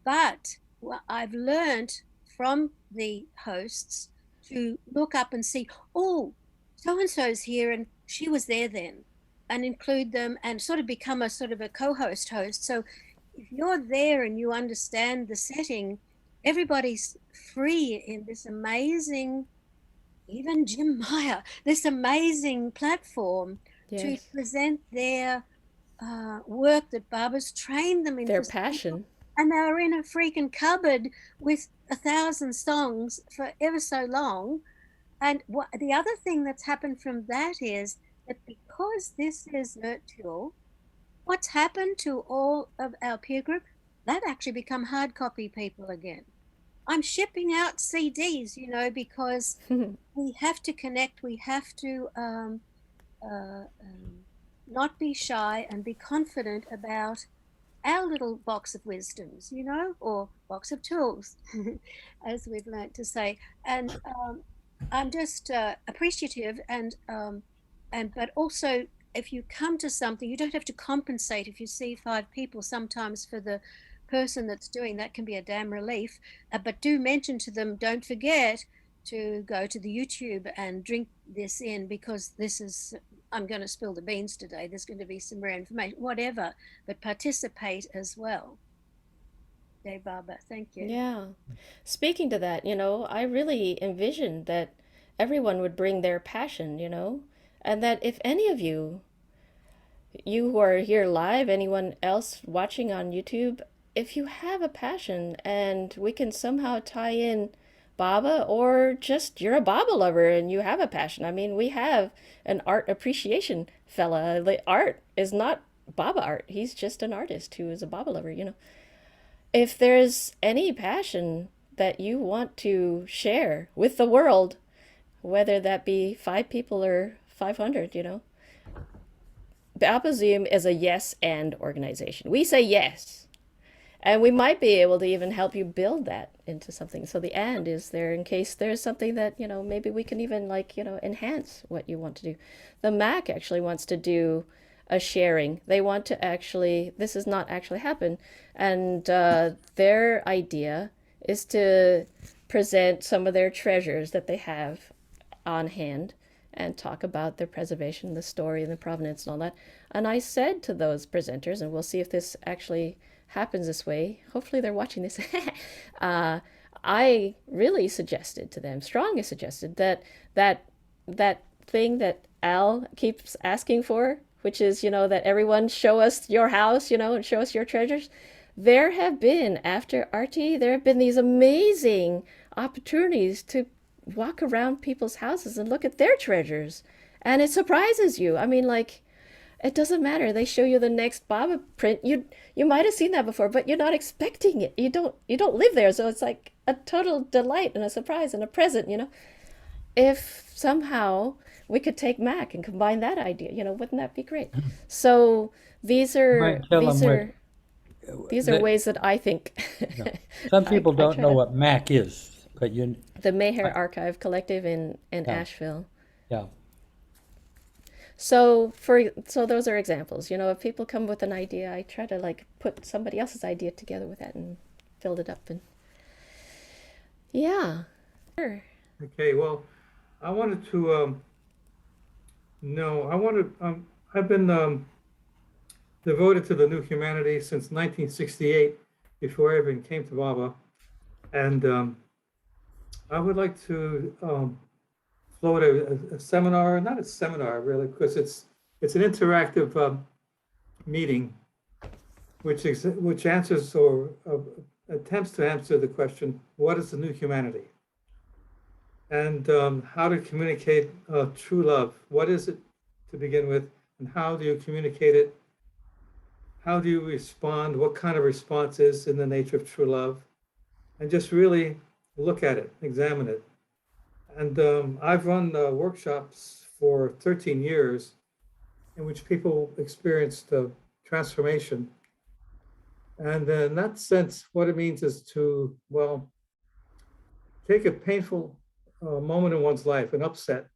Speaker 6: But what I've learned from the hosts to look up and see, oh, so-and-so's here and she was there then, and include them and sort of become a sort of a co-host host. So if you're there and you understand the setting, everybody's free in this amazing, even Jim Meyer, this amazing platform to
Speaker 2: Yes.
Speaker 6: present their work that Baba's trained them in.
Speaker 2: Their
Speaker 6: for
Speaker 2: passion.
Speaker 6: and they were in a freaking cupboard with 1,000 songs for ever so long. And what the other thing that's happened from that is that because this is virtual, what's happened to all of our peer group? They've actually become hard copy people again. I'm shipping out CDs, you know, because we have to connect. We have to not be shy and be confident about our little box of wisdoms, you know, or box of tools, as we've learnt to say. And I'm just appreciative, and but also, if you come to something, you don't have to compensate. If you see 5 people, sometimes for the person that's doing that can be a damn relief. But do mention to them, don't forget to go to the YouTube and drink this in, because this is, I'm going to spill the beans today. There's going to be some rare information, whatever, but participate as well. Okay, Baba, thank you.
Speaker 2: Yeah. Speaking to that, you know, I really envisioned that everyone would bring their passion, and that if any of you who are here live, anyone else watching on YouTube, if you have a passion and we can somehow tie in Baba, or just you're a Baba lover and you have a passion. I mean, we have an art appreciation fella. The art is not Baba art. He's just an artist who is a Baba lover. If there's any passion that you want to share with the world, whether that be 5 people or 500. Babazoom is a yes and organization. We say yes, and we might be able to even help you build that into something. So the and is there in case there's something that, maybe we can even enhance what you want to do. The Mac actually wants to do a sharing. They want to actually, this has not actually happened, and their idea is to present some of their treasures that they have on hand and talk about their preservation, the story and the provenance and all that. And I said to those presenters, and we'll see if this actually happens this way. Hopefully they're watching this. I really suggested to them, strongly suggested that thing that Al keeps asking for, which is, that everyone show us your house, and show us your treasures. There have been, after Arti, there have been these amazing opportunities to walk around people's houses and look at their treasures. And it surprises you. I mean, it doesn't matter. They show you the next Baba print. You might have seen that before, but you're not expecting it. You don't live there, so it's like a total delight and a surprise and a present. If somehow we could take Mac and combine that idea, wouldn't that be great? So these are ways that I think.
Speaker 1: Some people don't
Speaker 2: try
Speaker 1: know
Speaker 2: to-
Speaker 1: what Mac is, but
Speaker 2: The Mayhair Archive Collective in
Speaker 1: Yeah.
Speaker 2: Asheville.
Speaker 1: yeah.
Speaker 2: So those are examples. If people come with an idea, I try to put somebody else's idea together with that and build it up. And yeah, sure.
Speaker 7: Okay, well, I wanted to I've been devoted to the new humanity since 1968, before I even came to Baba, and I would like to float a seminar, not a seminar really, because it's an interactive meeting, which answers or attempts to answer the question, what is the new humanity? And how to communicate true love. What is it to begin with, and how do you communicate it? How do you respond? What kind of response is in the nature of true love? And just really look at it, examine it. And I've run workshops for 13 years in which people experienced transformation. And in that sense, what it means is to, take a painful moment in one's life, an upset,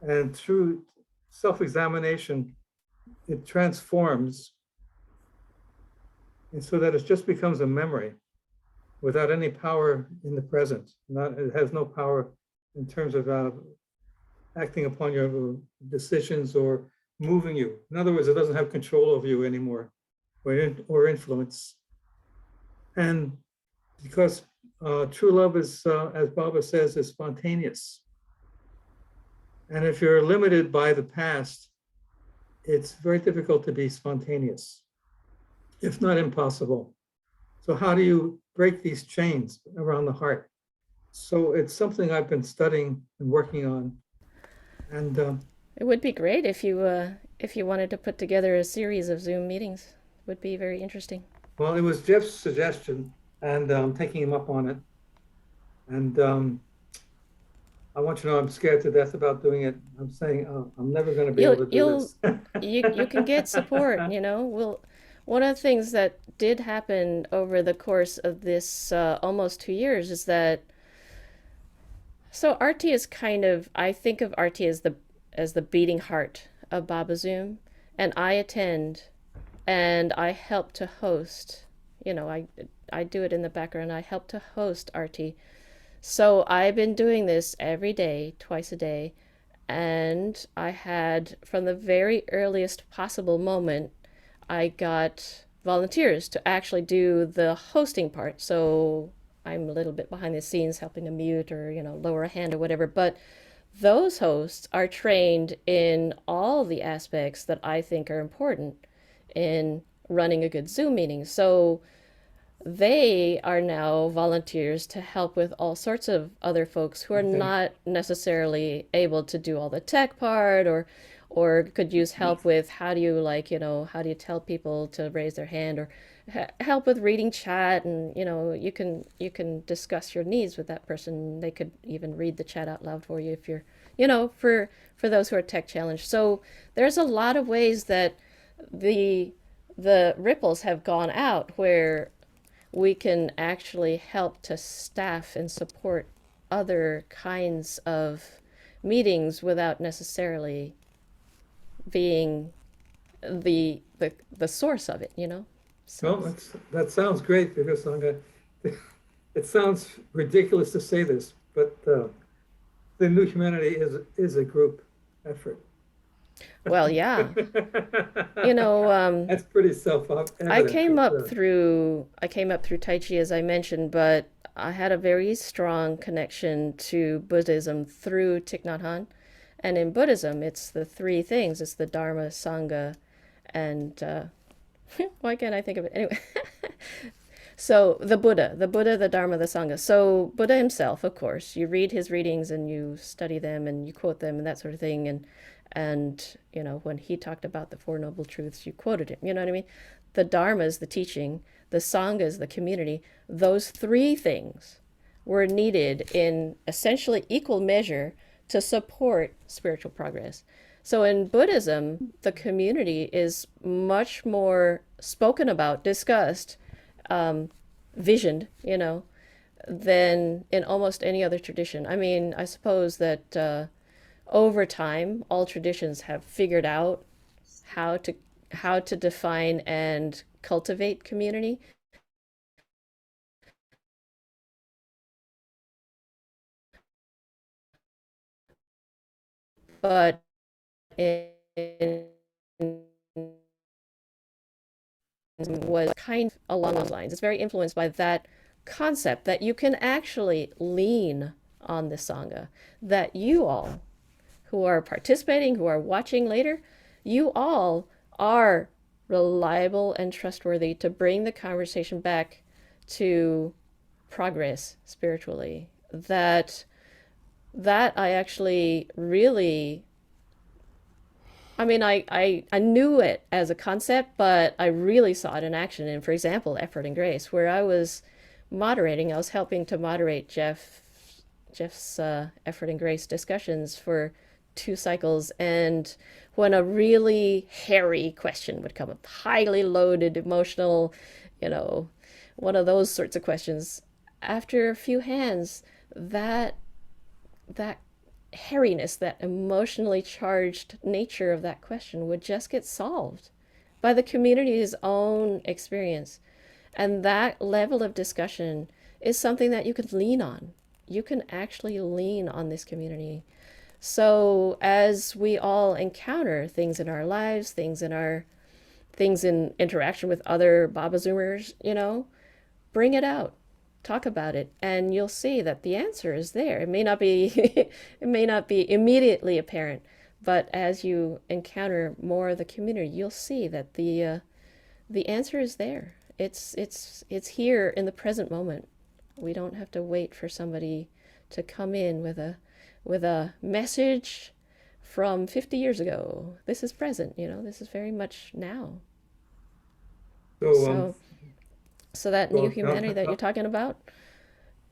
Speaker 7: and through self-examination, it transforms, and so that it just becomes a memory without any power in the present. It has no power in terms of acting upon your decisions or moving you. In other words, it doesn't have control over you anymore, or influence. And because true love is, as Baba says, is spontaneous. And if you're limited by the past, it's very difficult to be spontaneous, if not impossible. So how do you break these chains around the heart? So it's something I've been studying and working on. And
Speaker 2: It would be great if you wanted to put together a series of Zoom meetings. It would be very interesting.
Speaker 7: well, it was Jeff's suggestion, and I'm taking him up on it. And I want you to know I'm scared to death about doing it. I'm saying, I'm never going to be able to do this.
Speaker 2: You can get support, one of the things that did happen over the course of this almost 2 years is that, so Arti is I think of Arti as the beating heart of Babazoom, and I attend and I help to host, I do it in the background. I help to host Arti. So I've been doing this every day, twice a day, and I had, from the very earliest possible moment, I got volunteers to actually do the hosting part. So I'm a little bit behind the scenes helping to mute or, lower a hand or whatever. But those hosts are trained in all the aspects that I think are important in running a good Zoom meeting. So they are now volunteers to help with all sorts of other folks who are not necessarily able to do all the tech part, or could use help with how do you how do you tell people to raise their hand, or help with reading chat, and you can discuss your needs with that person. They could even read the chat out loud for you if you're for those who are tech challenged. So there's a lot of ways that the ripples have gone out where we can actually help to staff and support other kinds of meetings without necessarily being the source of it, So
Speaker 7: Well, that sounds great because it sounds ridiculous to say this, but the New Humanity is a group effort.
Speaker 2: well, yeah.
Speaker 7: That's pretty self-evident.
Speaker 2: I came up through Tai Chi, as I mentioned, but I had a very strong connection to Buddhism through Thich Nhat Hanh. And in Buddhism, it's the three things. It's the Dharma, Sangha, and why can't I think of it? Anyway. So the Buddha, the Dharma, the Sangha. So Buddha himself, of course, you read his readings and you study them and you quote them and that sort of thing. And when he talked about the Four Noble Truths, you quoted him. You know what I mean? The Dharma is the teaching, the Sangha is the community. Those three things were needed in essentially equal measure to support spiritual progress. So in Buddhism, the community is much more spoken about, discussed, visioned, than in almost any other tradition. I mean, I suppose that over time, all traditions have figured out how to define and cultivate community. But was kind of along those lines. It's very influenced by that concept that you can actually lean on the Sangha, that you all who are participating, who are watching later, you all are reliable and trustworthy to bring the conversation back to progress spiritually. That I actually really, I mean, I knew it as a concept, but I really saw it in action. And for example, Effort and Grace, where I was moderating, I was helping to moderate Jeff's Effort and Grace discussions for 2 cycles. And when a really hairy question would come up, highly loaded, emotional, one of those sorts of questions, after a few hands, that hairiness, that emotionally charged nature of that question would just get solved by the community's own experience. And that level of discussion is something that you could lean on. You can actually lean on this community. So as we all encounter things in our lives, things in interaction with other Babazoomers, bring it out. Talk about it, and you'll see that the answer is there. It may not be it may not be immediately apparent, but as you encounter more of the community, you'll see that the answer is there. It's here in the present moment. We don't have to wait for somebody to come in with a message from 50 years ago. This is present, this is very much now. So that new humanity that you're talking about,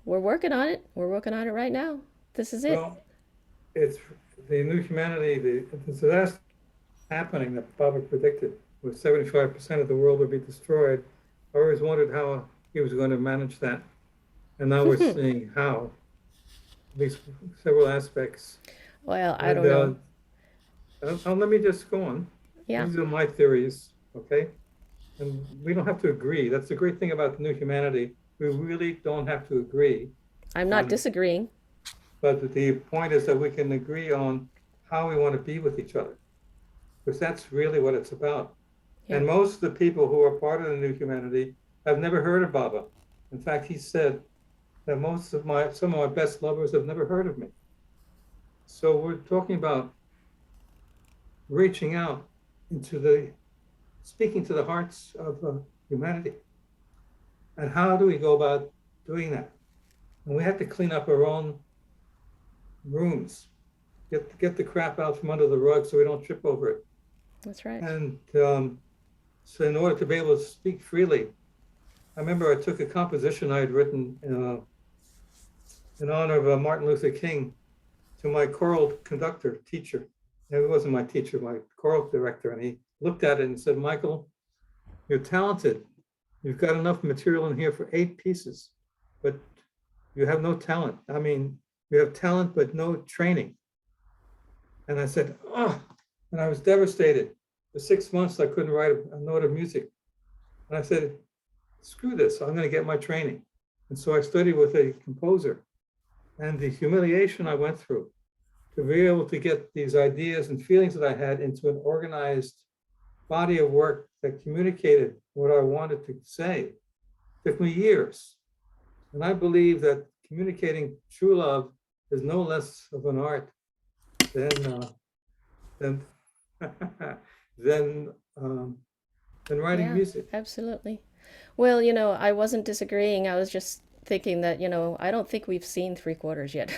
Speaker 2: we're working on it. We're working on it right now. This is it.
Speaker 7: Well, it's the new humanity, the disaster happening that Baba predicted, was 75% of the world would be destroyed. I always wondered how he was going to manage that. And now we're seeing how, at least several aspects.
Speaker 2: Well, I don't know.
Speaker 7: Let me just go on.
Speaker 2: Yeah.
Speaker 7: These are my theories, okay? And we don't have to agree. That's the great thing about the new humanity. We really don't have to agree.
Speaker 2: I'm not disagreeing.
Speaker 7: But the point is that we can agree on how we want to be with each other, because that's really what it's about. Yeah. And most of the people who are part of the new humanity have never heard of Baba. In fact, he said that some of my best lovers have never heard of me. So we're talking about reaching out speaking to the hearts of humanity. And how do we go about doing that? And we have to clean up our own rooms, get the crap out from under the rug so we don't trip over it.
Speaker 2: That's right.
Speaker 7: And so in order to be able to speak freely, I remember I took a composition I had written in honor of Martin Luther King to my choral conductor, teacher. And he wasn't my teacher, my choral director. And he looked at it and said, Michael, you're talented. You've got enough material in here for 8 pieces, but you have no talent. I mean, you have talent, but no training. And I said, oh, and I was devastated. For 6 months, I couldn't write a note of music. And I said, screw this, I'm gonna get my training. And so I studied with a composer. And the humiliation I went through to be able to get these ideas and feelings that I had into an organized body of work that communicated what I wanted to say took me years. And I believe that communicating true love is no less of an art than writing music.
Speaker 2: Absolutely. Well, I wasn't disagreeing. I was just thinking that, I don't think we've seen 3/4 yet.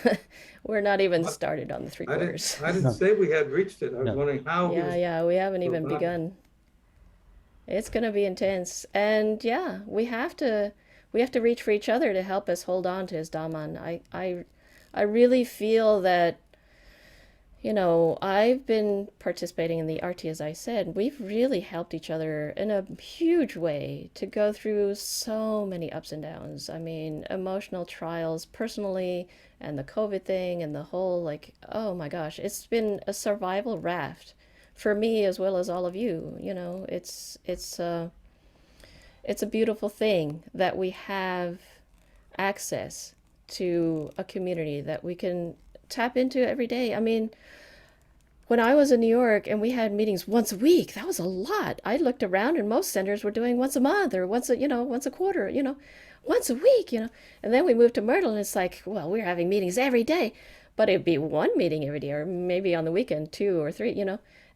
Speaker 2: We're not even started on the 3/4.
Speaker 7: I didn't say we had reached it. I was wondering how.
Speaker 2: Yeah, we haven't even begun. It's going to be intense. And yeah, we have to reach for each other to help us hold on to his Daman. I really feel that, I've been participating in the arti, as I said. We've really helped each other in a huge way to go through so many ups and downs. I mean, emotional trials personally, and the COVID thing, and the whole, oh my gosh, it's been a survival raft for me as well as all of you. It's a beautiful thing that we have access to a community that we can tap into every day. I mean, when I was in New York and we had meetings once a week, that was a lot. I looked around and most centers were doing once a month or once a quarter, once a week, And then we moved to Myrtle and it's like, well, we're having meetings every day, but it'd be one meeting every day or maybe on the weekend, 2 or 3,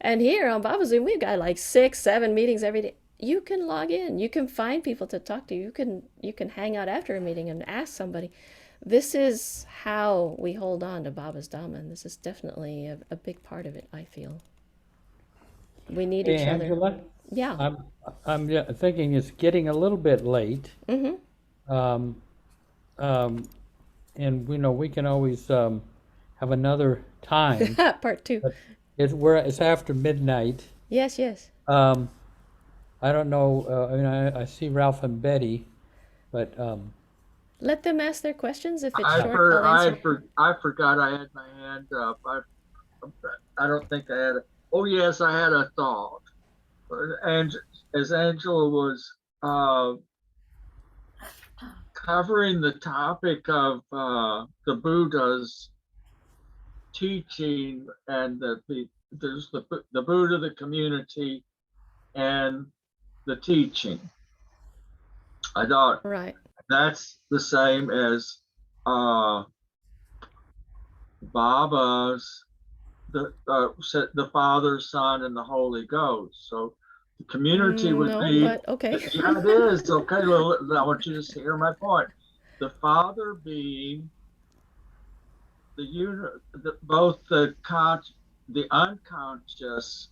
Speaker 2: And here on Babazoom, we've got like 6, 7 meetings every day. You can log in, you can find people to talk to, you can hang out after a meeting and ask somebody. This is how we hold on to Baba's Dhamma. This is definitely a big part of it, I feel. We need each other.
Speaker 1: Angela,
Speaker 2: Yeah.
Speaker 1: I'm thinking it's getting a little bit late.
Speaker 2: Mm-hmm.
Speaker 1: And we can always have another time.
Speaker 2: Part 2.
Speaker 1: But it's after midnight.
Speaker 2: Yes.
Speaker 1: I don't know. I see Ralph and Betty, but
Speaker 2: let them ask their questions. If it's short, I'll answer.
Speaker 10: I forgot I had my hand up. I don't think I had it. Oh yes, I had a thought. And as Angela was covering the topic of the Buddha's teaching, and there's the Buddha, the community, and the teaching. I thought
Speaker 2: right.
Speaker 10: That's the same as Baba's the Father, Son, and the Holy Ghost. So the community would be.
Speaker 2: But okay.
Speaker 10: Yeah, it is. Okay, well, I want you to hear my point. The Father being both the unconscious,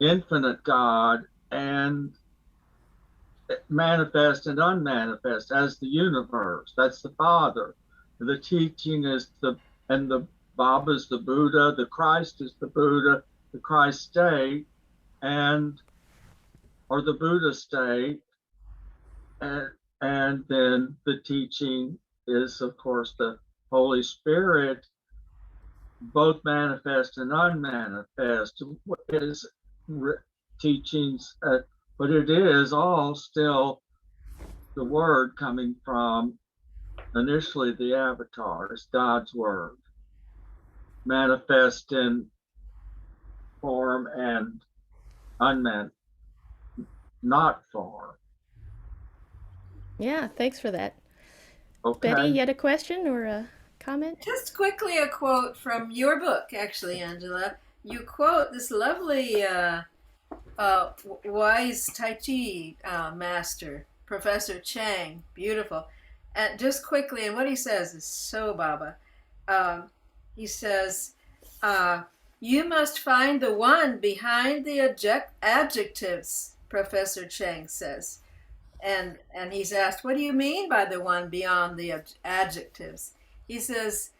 Speaker 10: infinite God, and manifest and unmanifest as the universe. That's the Father. The teaching is the Baba is the Buddha, the Christ is the Buddha, the Christ state, or the Buddha state, and then the teaching is, of course, the Holy Spirit, both manifest and unmanifest. Is teachings, but it is all still the word coming from initially the avatar, is God's word, manifest in form and not form.
Speaker 2: Yeah, thanks for that. Betty,
Speaker 10: Okay.
Speaker 2: you had a question or a comment?
Speaker 11: Just quickly, a quote from your book, actually, Angela. You quote this lovely wise Tai Chi master, Professor Chang. Beautiful. And just quickly, and what he says is so Baba. He says, you must find the one behind the adjectives, Professor Chang says. And he's asked, what do you mean by the one beyond the adjectives? He says,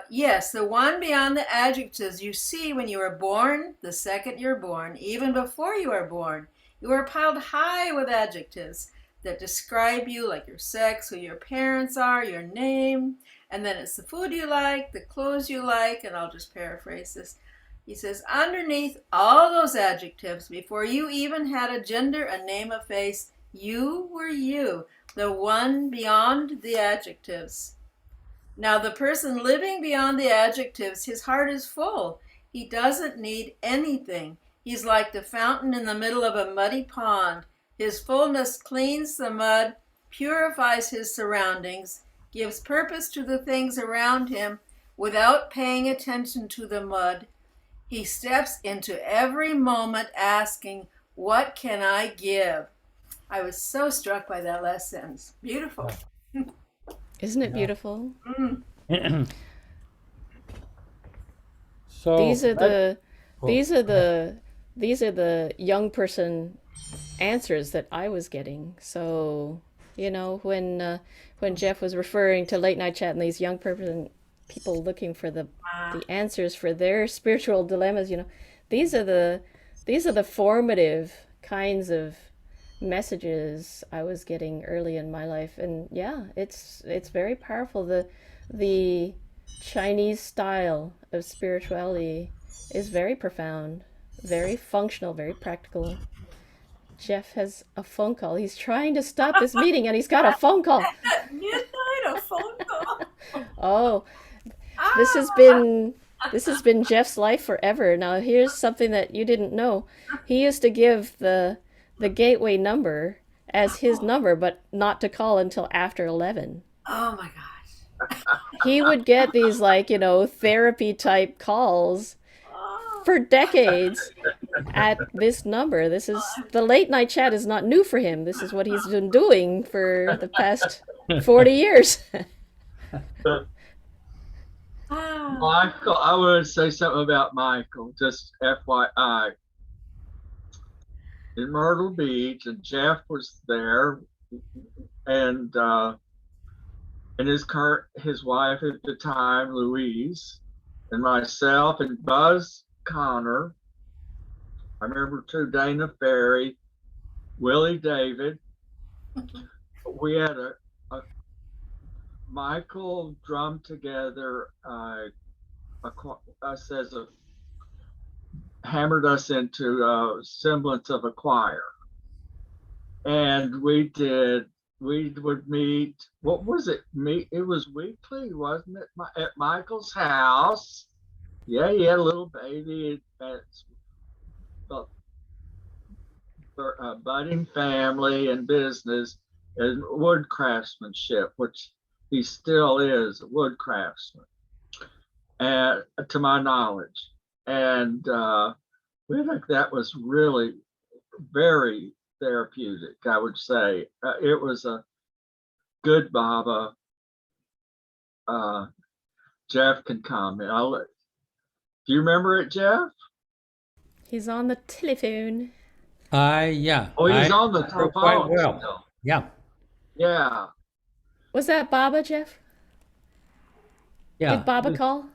Speaker 11: yes, the one beyond the adjectives you see when you are born, the second you're born, even before you are born. You are piled high with adjectives that describe you, like your sex, who your parents are, your name, and then it's the food you like, the clothes you like, and I'll just paraphrase this. He says, underneath all those adjectives, before you even had a gender, a name, a face, you were you, the one beyond the adjectives. Now, the person living beyond the adjectives, his heart is full. He doesn't need anything. He's like the fountain in the middle of a muddy pond. His fullness cleans the mud, purifies his surroundings, gives purpose to the things around him without paying attention to the mud. He steps into every moment asking, what can I give? I was so struck by that last sentence. Beautiful.
Speaker 2: Isn't it beautiful?
Speaker 1: So
Speaker 2: These are the young person answers that I was getting. So, when Jeff was referring to late night chat and these young person people looking for the answers for their spiritual dilemmas, these are the formative kinds of messages I was getting early in my life. And yeah, it's very powerful. The Chinese style of spirituality is very profound, very functional, very practical. Jeff has a phone call. He's trying to stop this meeting and he's got a phone call.
Speaker 11: At midnight, a phone call.
Speaker 2: Oh, this has been Jeff's life forever. Now here's something that you didn't know. He used to give the gateway number as his number, but not to call until after 11.
Speaker 11: Oh my gosh.
Speaker 2: He would get these therapy type calls for decades at this number. This is the late night chat is not new for him. This is what he's been doing for the past 40 years.
Speaker 10: Michael, I want to say something about Michael, just FYI. In Myrtle Beach, and Jeff was there, and his wife at the time, Louise, and myself, and Buzz Connor. I remember too, Dana Ferry, Willie David. We had a Michael drummed together. Hammered us into a semblance of a choir, and we would meet. What was it? It was weekly, wasn't it? At Michael's house. Yeah, he had a little baby. Budding family and business and wood craftsmanship, which he still is a wood craftsman, and to my knowledge. And we think that was really very therapeutic, I would say. It was a good Baba. Jeff can comment. Do you remember it, Jeff?
Speaker 2: He's on the telephone.
Speaker 1: Yeah.
Speaker 10: Oh, he's on the
Speaker 1: quite
Speaker 10: phone.
Speaker 1: well.
Speaker 10: Still.
Speaker 1: Yeah.
Speaker 10: Yeah.
Speaker 2: Was that Baba, Jeff?
Speaker 1: Yeah.
Speaker 2: Did Baba call?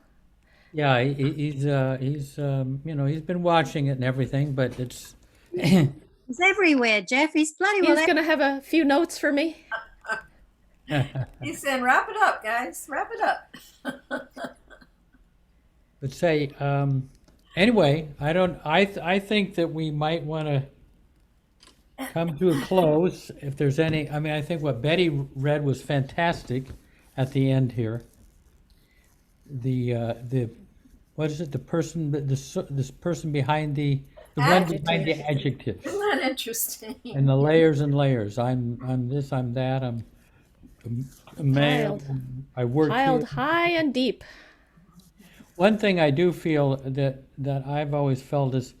Speaker 1: Yeah, he's he's been watching it and everything, but it's
Speaker 6: He's everywhere, Jeff. He's bloody well.
Speaker 2: He's going to have a few notes for me.
Speaker 11: He's saying, wrap it up, guys. Wrap it up.
Speaker 1: But say anyway, I think that we might want to come to a close. If there's any, I think what Betty read was fantastic at the end here. The what is it? The person, this person behind the one behind the adjectives.
Speaker 11: Isn't that interesting?
Speaker 1: And the layers and layers. I'm this. I'm that. a male.
Speaker 2: Piled.
Speaker 1: I work
Speaker 2: Piled
Speaker 1: here.
Speaker 2: high and deep.
Speaker 1: One thing I do feel that I've always felt is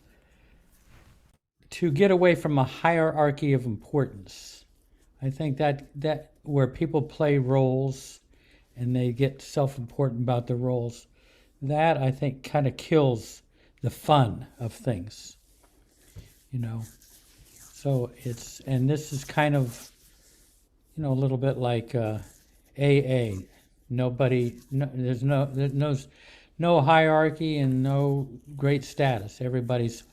Speaker 1: to get away from a hierarchy of importance. I think that where people play roles and they get self-important about the roles, that I think kind of kills the fun of things, you know. So and this is kind of, a little bit like AA. There's no hierarchy and no great status. Everybody's,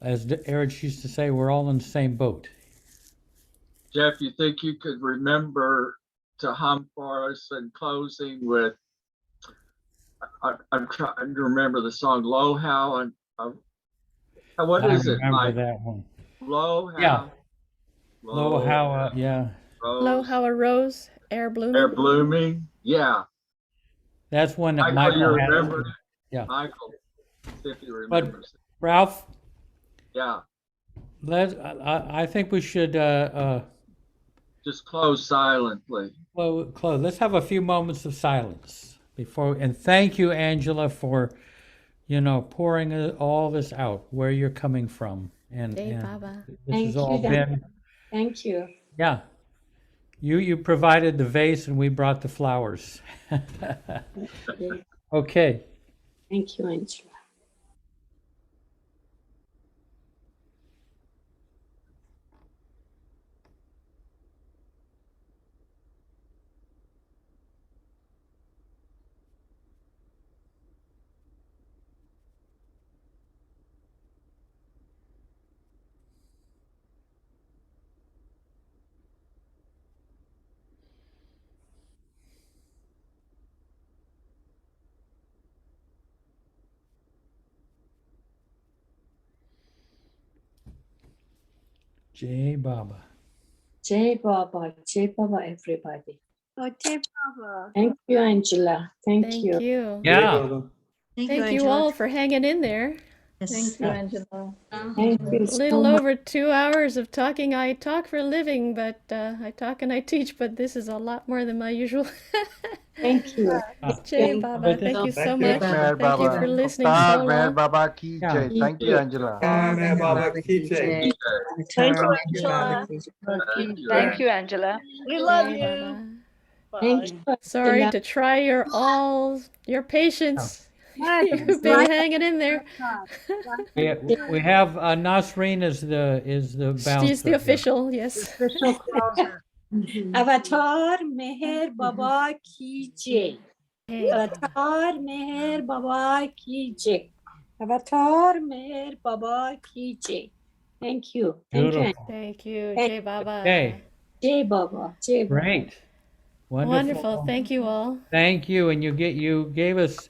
Speaker 1: as Eric used to say, we're all in the same boat.
Speaker 10: Jeff, you think you could remember to hum for us in closing with, I'm trying to remember the song Low How, and what is it,
Speaker 1: I remember
Speaker 10: Mike?
Speaker 1: that one.
Speaker 10: Low How.
Speaker 1: Yeah. Low how, yeah.
Speaker 2: Low
Speaker 10: Rose,
Speaker 2: how a rose, air blooming.
Speaker 10: Air blooming. Yeah.
Speaker 1: That's one that
Speaker 10: Michael, you
Speaker 1: Michael had.
Speaker 10: remember it?
Speaker 1: Yeah.
Speaker 10: Michael, if you
Speaker 1: But
Speaker 10: remembers it.
Speaker 1: Ralph,
Speaker 10: Yeah.
Speaker 1: I think we should
Speaker 10: Just close silently.
Speaker 1: close. Let's have a few moments of silence before. And thank you, Angela, for pouring all this out, where you're coming from, and
Speaker 2: Hey, Baba.
Speaker 1: this has all been.
Speaker 12: Thank you.
Speaker 1: Yeah. You provided the vase and we brought the flowers. Okay.
Speaker 12: Thank you, Angela.
Speaker 1: Jai Baba.
Speaker 12: Jai Baba, everybody.
Speaker 6: Oh, dear Baba.
Speaker 12: Thank you, Angela. Thank you.
Speaker 2: You.
Speaker 1: Yeah.
Speaker 2: Thank you all for hanging in there.
Speaker 9: Thank you, Angela.
Speaker 12: Thank you
Speaker 2: A
Speaker 12: so
Speaker 2: little
Speaker 12: much.
Speaker 2: over 2 hours of talking. I talk for a living, but I talk and I teach, but this is a lot more than my usual.
Speaker 12: Thank you.
Speaker 2: Jai Baba, thank you so much.
Speaker 13: Meher
Speaker 2: Thank you
Speaker 13: Baba.
Speaker 2: for listening
Speaker 13: Avtar
Speaker 2: so
Speaker 13: Meher
Speaker 2: long.
Speaker 13: Baba ki
Speaker 1: Yeah.
Speaker 13: jai. Thank you, Angela.
Speaker 7: Meher Baba ki jai.
Speaker 9: Thank you, Angela. Thank you, Angela. We love
Speaker 2: Jai
Speaker 9: you.
Speaker 2: Baba.
Speaker 12: Thank you,
Speaker 2: Sorry
Speaker 12: Angela.
Speaker 2: to try your patience. You've been hanging in there.
Speaker 1: We have Nasreen is the bouncer.
Speaker 2: She's the official, yes.
Speaker 12: Avatar Meher Baba ki jai.
Speaker 2: Hey,
Speaker 12: Avatar Meher Baba ki jai. Avatar Meher Baba ki jai. Thank you. Thank you.
Speaker 1: Beautiful.
Speaker 2: thank you, Jai Baba.
Speaker 1: Okay.
Speaker 12: Jai Baba. Jai Baba.
Speaker 1: Great.
Speaker 2: Wonderful. Thank you all.
Speaker 1: Thank you. And you gave us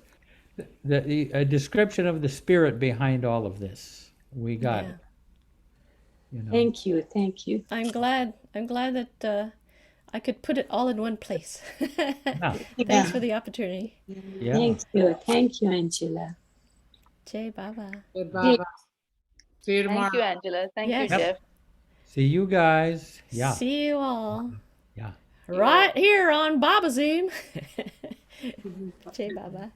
Speaker 1: a description of the spirit behind all of this. We got
Speaker 2: Yeah.
Speaker 1: it.
Speaker 12: Thank you. Thank you.
Speaker 2: I'm glad that I could put it all in one place. Thanks for the opportunity.
Speaker 1: Yeah.
Speaker 12: Thank you. Thank you, Angela.
Speaker 2: Jai Baba.
Speaker 8: Hey, Baba. See you tomorrow.
Speaker 9: Thank you, Angela. Thank
Speaker 2: Yes.
Speaker 9: you,
Speaker 1: Yep.
Speaker 9: Jeff.
Speaker 1: See you guys. Yeah.
Speaker 2: See you all.
Speaker 1: Yeah.
Speaker 2: Right here on Babazoom. Jai Baba.